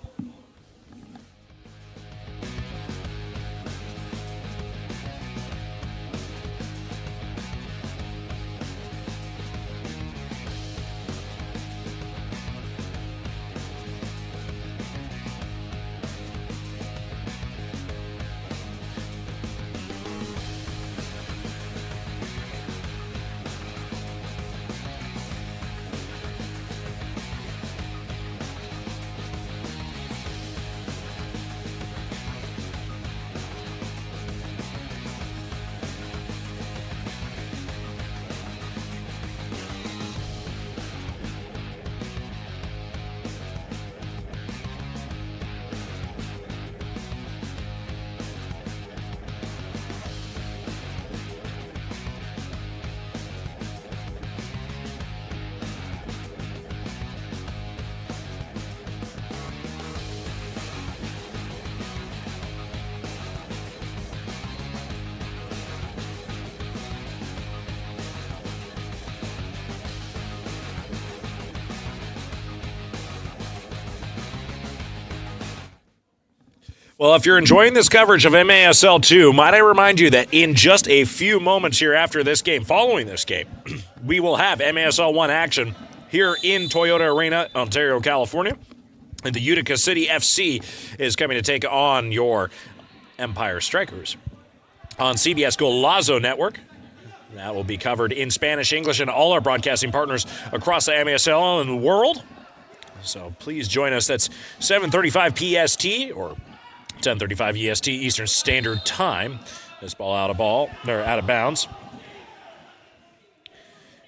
Well, if you're enjoying this coverage of MASL 2, might I remind you that in just a few moments here after this game, following this game, we will have MASL 1 action here in Toyota Arena, Ontario, California. And the Utica City FC is coming to take on your Empire Strikers on CBS Golazo Network. That will be covered in Spanish, English, and all our broadcasting partners across the MASL and the world. So please join us. That's 7:35 PST or 10:35 EST Eastern Standard Time. This ball out of bounds.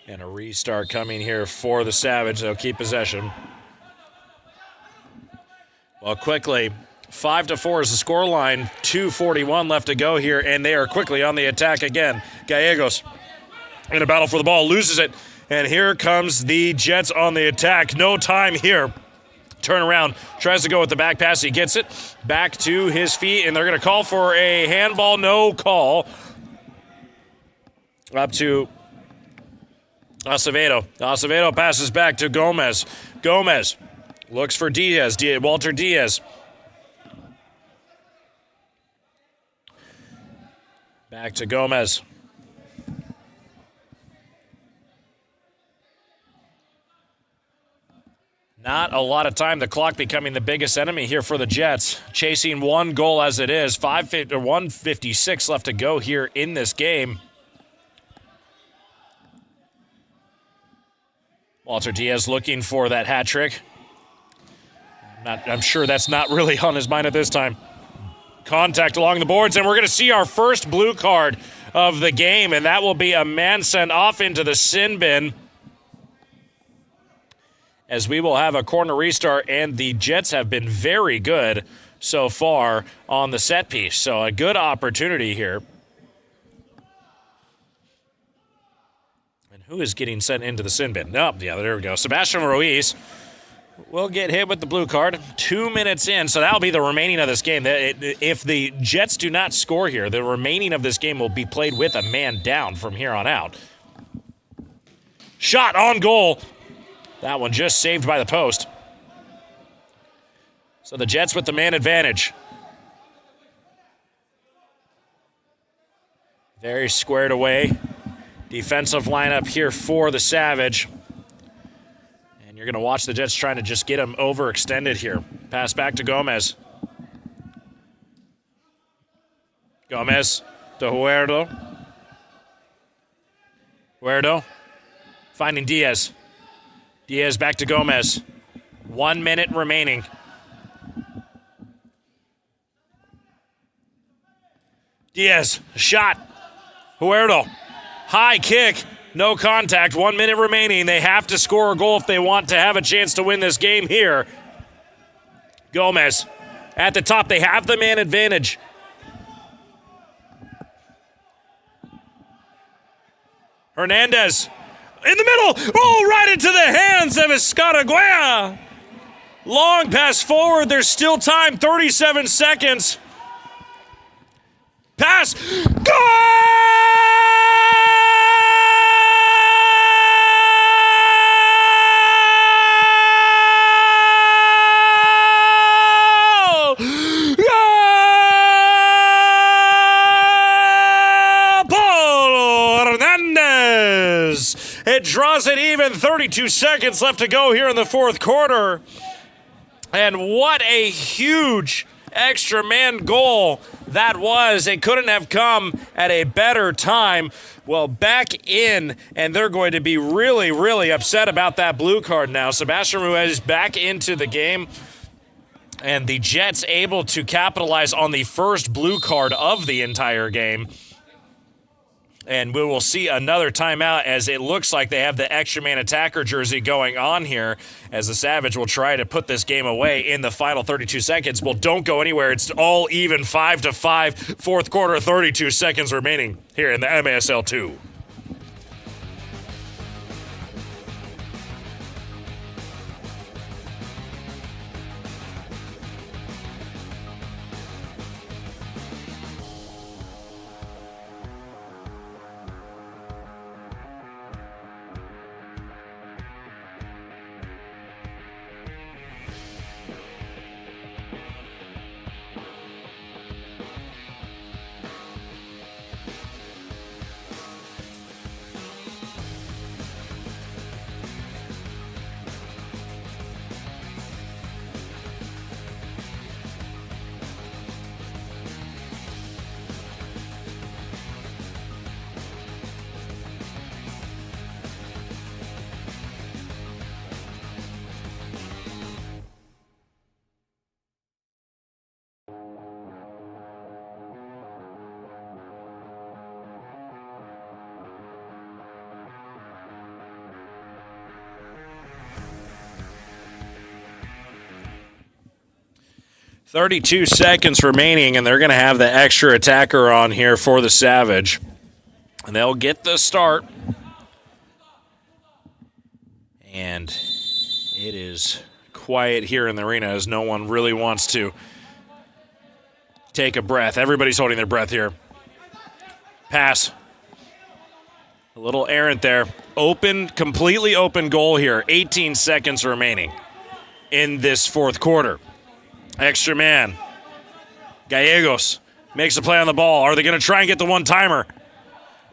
And a restart coming here for the Savage. They'll keep possession. Well, quickly, 5-4 is the scoreline. 2:41 left to go here, and they are quickly on the attack again. Gallegos in a battle for the ball, loses it, and here comes the Jets on the attack. No time here. Turn around, tries to go with the back pass. He gets it back to his feet, and they're going to call for a handball. No call. Up to Acevedo. Acevedo passes back to Gomez. Gomez looks for Diaz. Walter Diaz. Back to Gomez. Not a lot of time. The clock becoming the biggest enemy here for the Jets. Chasing one goal as it is. 1:56 left to go here in this game. Walter Diaz looking for that hat trick. I'm sure that's not really on his mind at this time. Contact along the boards, and we're going to see our first blue card of the game, and that will be a man sent off into the sin bin, as we will have a corner restart, and the Jets have been very good so far on the set piece. So a good opportunity here. And who is getting sent into the sin bin? Oh, yeah, there we go. Sebastian Ruiz will get hit with the blue card. 2 minutes in, so that'll be the remaining of this game. If the Jets do not score here, the remaining of this game will be played with a man down from here on out. Shot on goal. That one just saved by the post. So the Jets with the man advantage. Very squared away. Defensive lineup here for the Savage. And you're going to watch the Jets trying to just get him overextended here. Pass back to Gomez. Gomez to Huerto. Huerto finding Diaz. Diaz back to Gomez. 1 minute remaining. Diaz, shot. Huerto, high kick. No contact. 1 minute remaining. They have to score a goal if they want to have a chance to win this game here. Gomez at the top. They have the man advantage. Hernandez in the middle. Oh, right into the hands of Escaragua. Long pass forward. There's still time. 37 seconds. Pass. Goal! It draws it even. 32 seconds left to go here in the fourth quarter. And what a huge extra man goal that was. It couldn't have come at a better time. Well, back in, and they're going to be really, really upset about that blue card now. Sebastian Ruiz back into the game. And the Jets able to capitalize on the first blue card of the entire game. And we will see another timeout, as it looks like they have the extra man attacker jersey going on here, as the Savage will try to put this game away in the final 32 seconds. Well, don't go anywhere. It's all even, 5-5, fourth quarter, 32 seconds remaining here in the MASL 2. 32 seconds remaining, and they're going to have the extra attacker on here for the Savage. And they'll get the start. And it is quiet here in the arena as no one really wants to take a breath. Everybody's holding their breath here. Pass. A little errant there. Open, completely open goal here. 18 seconds remaining in this fourth quarter. Extra man. Gallegos makes a play on the ball. Are they going to try and get the one-timer?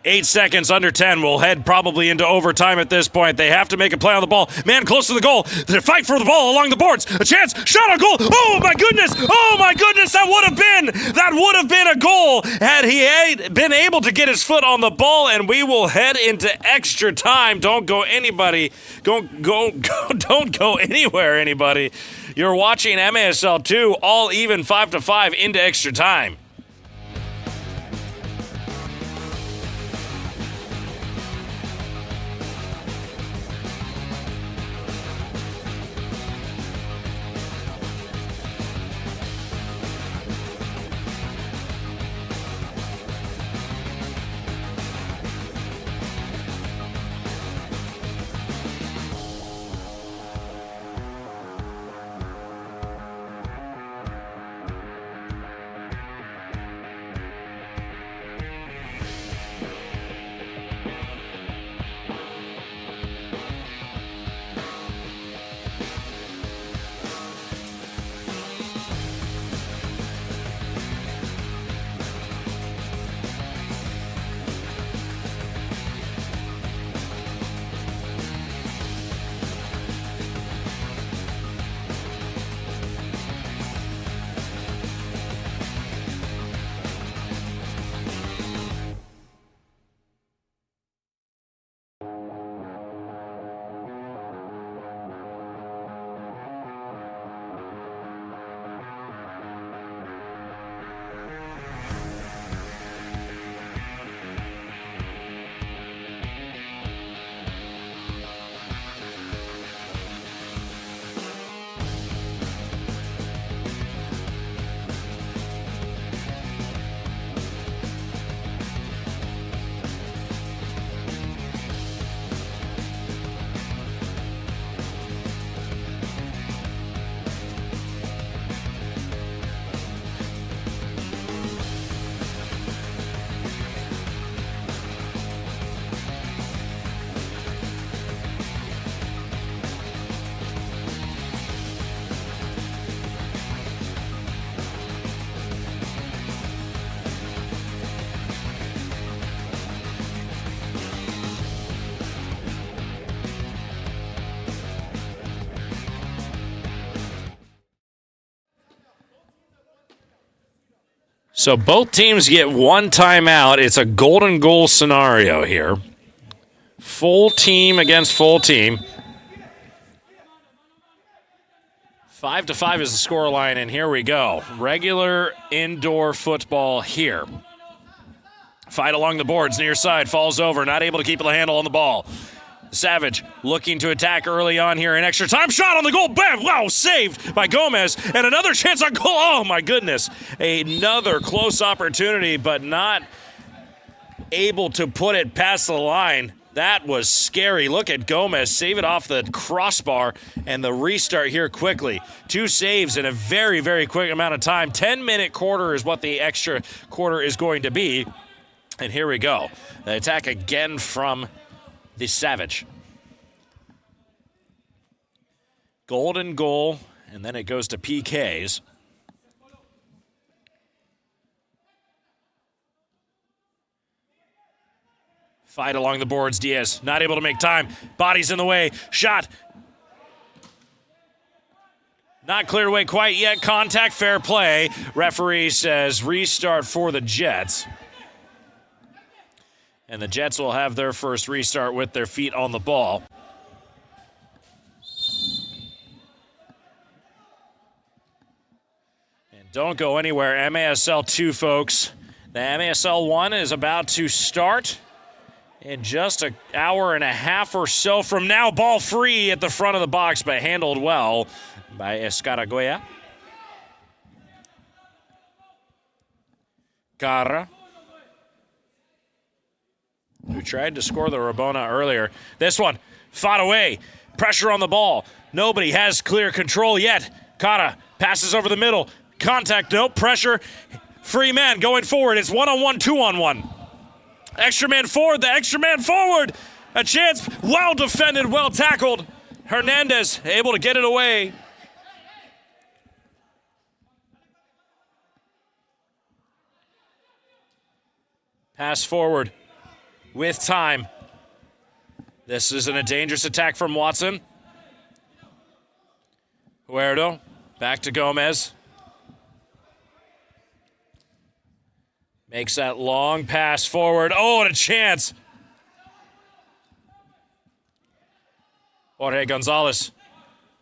8 seconds, under 10. We'll head probably into overtime at this point. They have to make a play on the ball. Man close to the goal. They fight for the ball along the boards. A chance. Shot on goal. Oh, my goodness. Oh, my goodness. That would have been a goal had he been able to get his foot on the ball, and we will head into extra time. Don't go anybody. Don't go anywhere, anybody. You're watching MASL 2, all even 5-5 into extra time. So both teams get one timeout. It's a golden goal scenario here. Full team against full team. 5-5 is the scoreline, and here we go. Regular indoor football here. Fight along the boards, near side, falls over, not able to keep the handle on the ball. Savage looking to attack early on here in extra time. Shot on the goal. Bam! Wow, saved by Gomez. And another chance on goal. Oh, my goodness. Another close opportunity, but not able to put it past the line. That was scary. Look at Gomez save it off the crossbar, and the restart here quickly. 2 saves in a very, very quick amount of time. 10-minute quarter is what the extra quarter is going to be. And here we go. The attack again from the Savage. Golden goal, and then it goes to PKs. Fight along the boards. Diaz not able to make time. Body's in the way. Shot. Not cleared away quite yet. Contact, fair play. Referee says restart for the Jets. And the Jets will have their first restart with their feet on the ball. And don't go anywhere. MASL 2, folks. The MASL 1 is about to start in just an hour and a half or so from now. Ball free at the front of the box, but handled well by Escaragoya. Carra, who tried to score the Rabona earlier. This one, fought away. Pressure on the ball. Nobody has clear control yet. Carra passes over the middle. Contact, no pressure. Free man going forward. It's 1-on-1, 2-on-1. Extra man forward, the extra man forward. A chance, well defended, well tackled. Hernandez able to get it away. Pass forward with time. This isn't a dangerous attack from Watson. Huerto, back to Gomez. Makes that long pass forward. Oh, and a chance. Jorge Gonzalez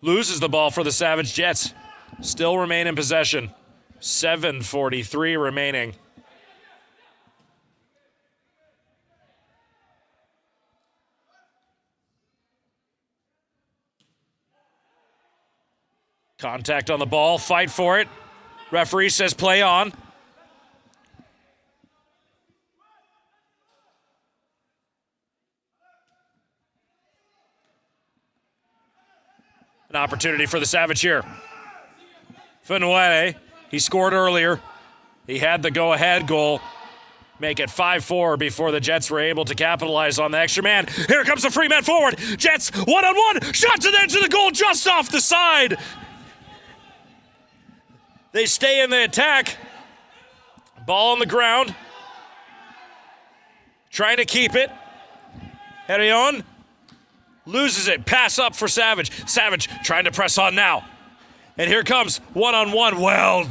loses the ball for the Savage Jets. Still remain in possession. 7:43 remaining. Contact on the ball, fight for it. Referee says play on. An opportunity for the Savage here. Fenuele, he scored earlier. He had the go-ahead goal. Make it 5-4 before the Jets were able to capitalize on the extra man. Here comes the free man forward. Jets, one-on-one. Shot to the edge of the goal, just off the side. They stay in the attack. Ball on the ground. Trying to keep it. Herrion loses it. Pass up for Savage. Savage trying to press on now. And here comes one-on-one. Well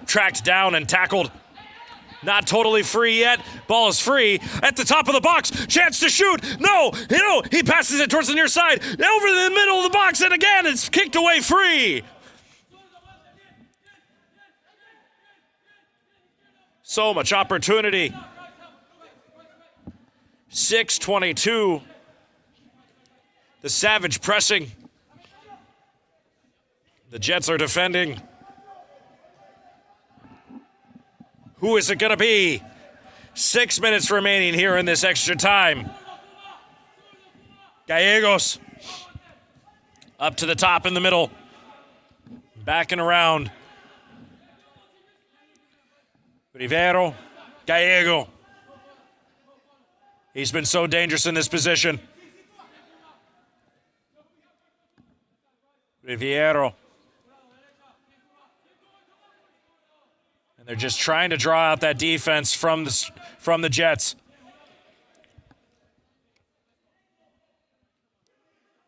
tracked down and tackled. Not totally free yet. Ball is free at the top of the box. Chance to shoot. No. He passes it towards the near side. Over the middle of the box. And again, it's kicked away free. So much opportunity. 6:22. The Savage pressing. The Jets are defending. Who is it going to be? 6 minutes remaining here in this extra time. Gallegos up to the top in the middle. Back and around. Rivero, Gallego. He's been so dangerous in this position. Riviero. And they're just trying to draw out that defense from the Jets.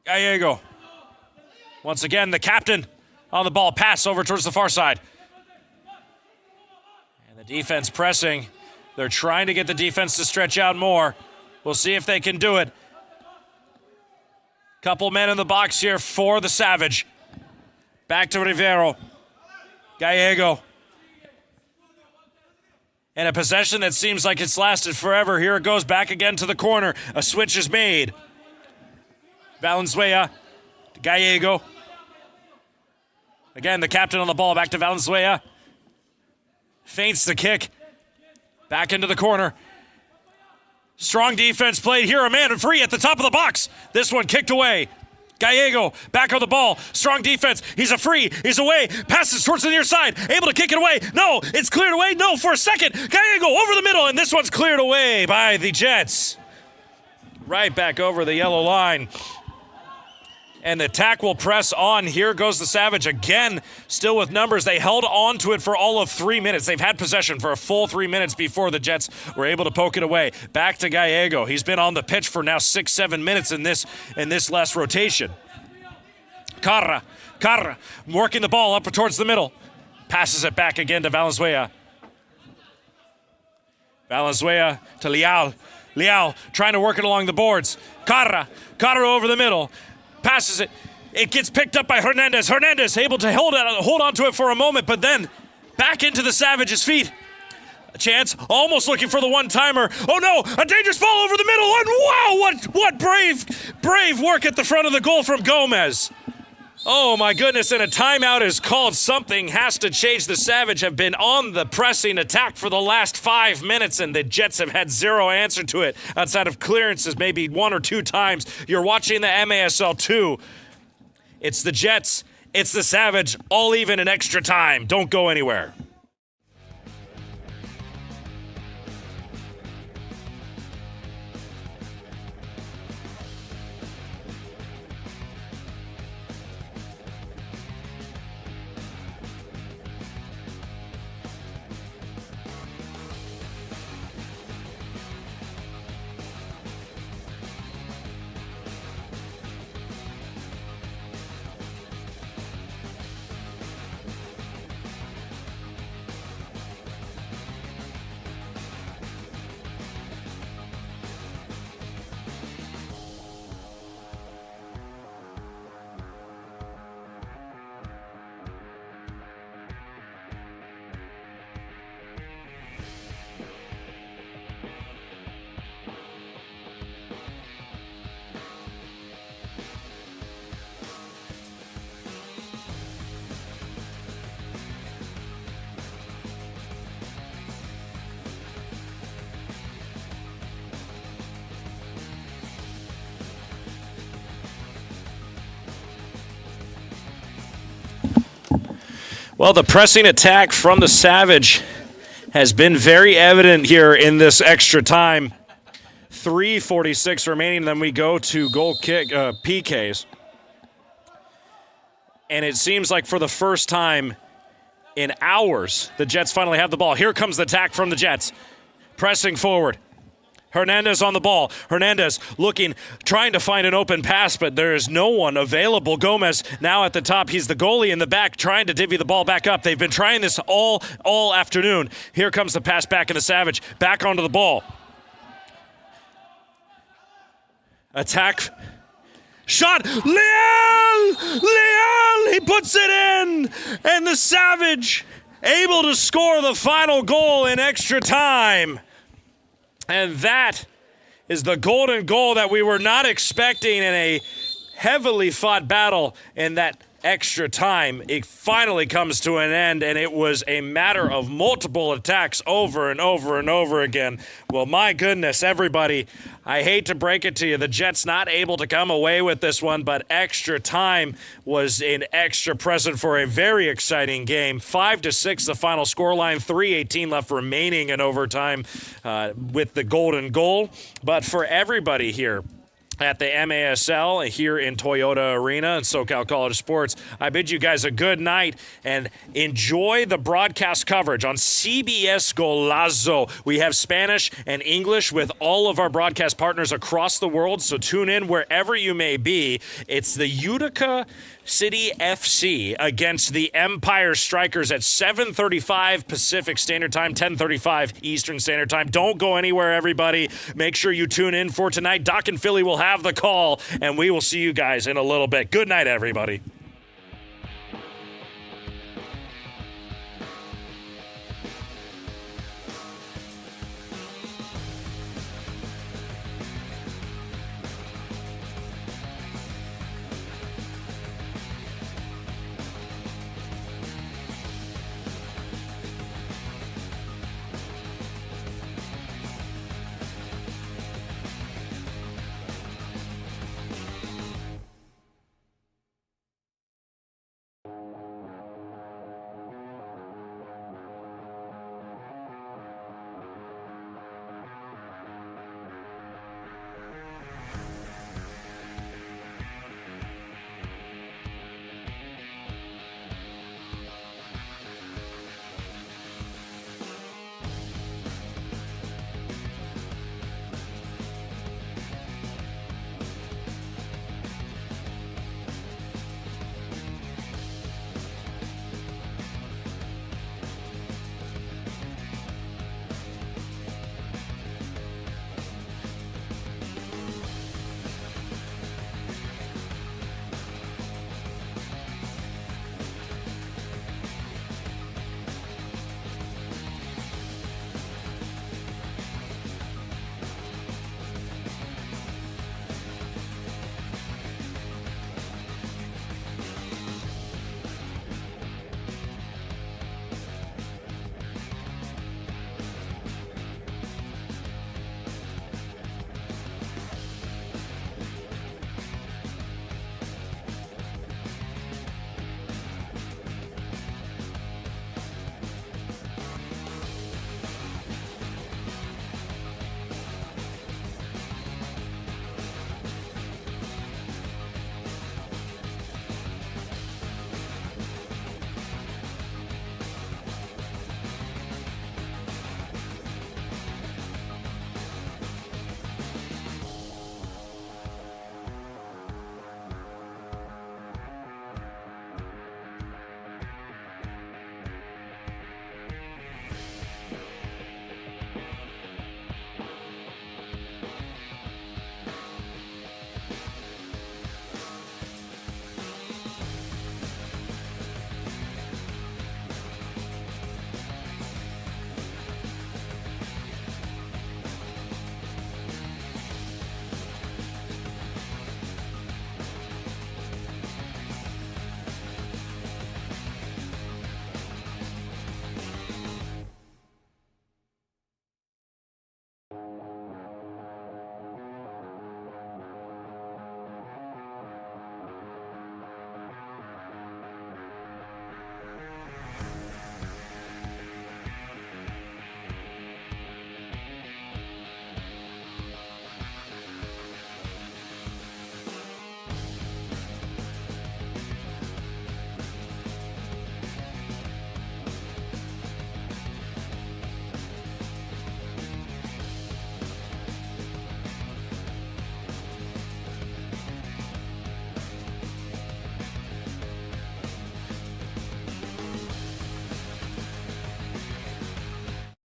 Gallego. Once again, the captain on the ball. Pass over towards the far side. And the defense pressing. They're trying to get the defense to stretch out more. We'll see if they can do it. Couple men in the box here for the Savage. Back to Rivero. Gallego. And a possession that seems like it's lasted forever. Here it goes back again to the corner. A switch is made. Valenzuela to Gallego. Again, the captain on the ball. Back to Valenzuela. Feints the kick. Back into the corner. Strong defense played here. A man free at the top of the box. This one kicked away. Gallego back on the ball. Strong defense. He's a free. He's away. Passes towards the near side. Able to kick it away. No, it's cleared away. No, for a second. Gallego over the middle, and this one's cleared away by the Jets. Right back over the yellow line. And the attack will press on. Here goes the Savage again, still with numbers. They held on to it for all of 3 minutes. They've had possession for a full 3 minutes before the Jets were able to poke it away. Back to Gallego. He's been on the pitch for now 6-7 minutes in this last rotation. Carra working the ball up towards the middle. Passes it back again to Valenzuela. Valenzuela to Leal. Leal trying to work it along the boards. Carra over the middle. Passes it. It gets picked up by Hernandez. Hernandez able to hold on to it for a moment, but then back into the Savage's feet. A chance, almost looking for the one-timer. Oh no, a dangerous ball over the middle, and wow, what brave work at the front of the goal from Gomez. Oh my goodness, and a timeout is called. Something has to change. The Savage have been on the pressing attack for the last 5 minutes, and the Jets have had zero answer to it outside of clearances maybe 1 or 2 times. You're watching the MASL 2. It's the Jets, it's the Savage, all even in extra time. Don't go anywhere. Well, the pressing attack from the Savage has been very evident here in this extra time. 3:46 remaining, then we go to goal kick PKs. And it seems like for the first time in hours, the Jets finally have the ball. Here comes the attack from the Jets. Pressing forward. Hernandez on the ball. Hernandez looking, trying to find an open pass, but there is no one available. Gomez now at the top. He's the goalie in the back, trying to divvy the ball back up. They've been trying this all afternoon. Here comes the pass back in the Savage. Back onto the ball. Attack. Shot. Leal! He puts it in! And the Savage able to score the final goal in extra time. And that is the golden goal that we were not expecting in a heavily fought battle in that extra time. It finally comes to an end, and it was a matter of multiple attacks over and over and over again. Well, my goodness, everybody, I hate to break it to you. The Jets not able to come away with this one, but extra time was an extra present for a very exciting game. 5-6 the final scoreline, 3:18 left remaining in overtime with the golden goal. But for everybody here at the MASL here in Toyota Arena and SoCal College Sports, I bid you guys a good night and enjoy the broadcast coverage on CBS Golazo. We have Spanish and English with all of our broadcast partners across the world, so tune in wherever you may be. It's the Utica City FC against the Empire Strikers at 7:35 Pacific Standard Time, 10:35 Eastern Standard Time. Don't go anywhere, everybody. Make sure you tune in for tonight. Doc and Philly will have the call, and we will see you guys in a little bit. Good night, everybody.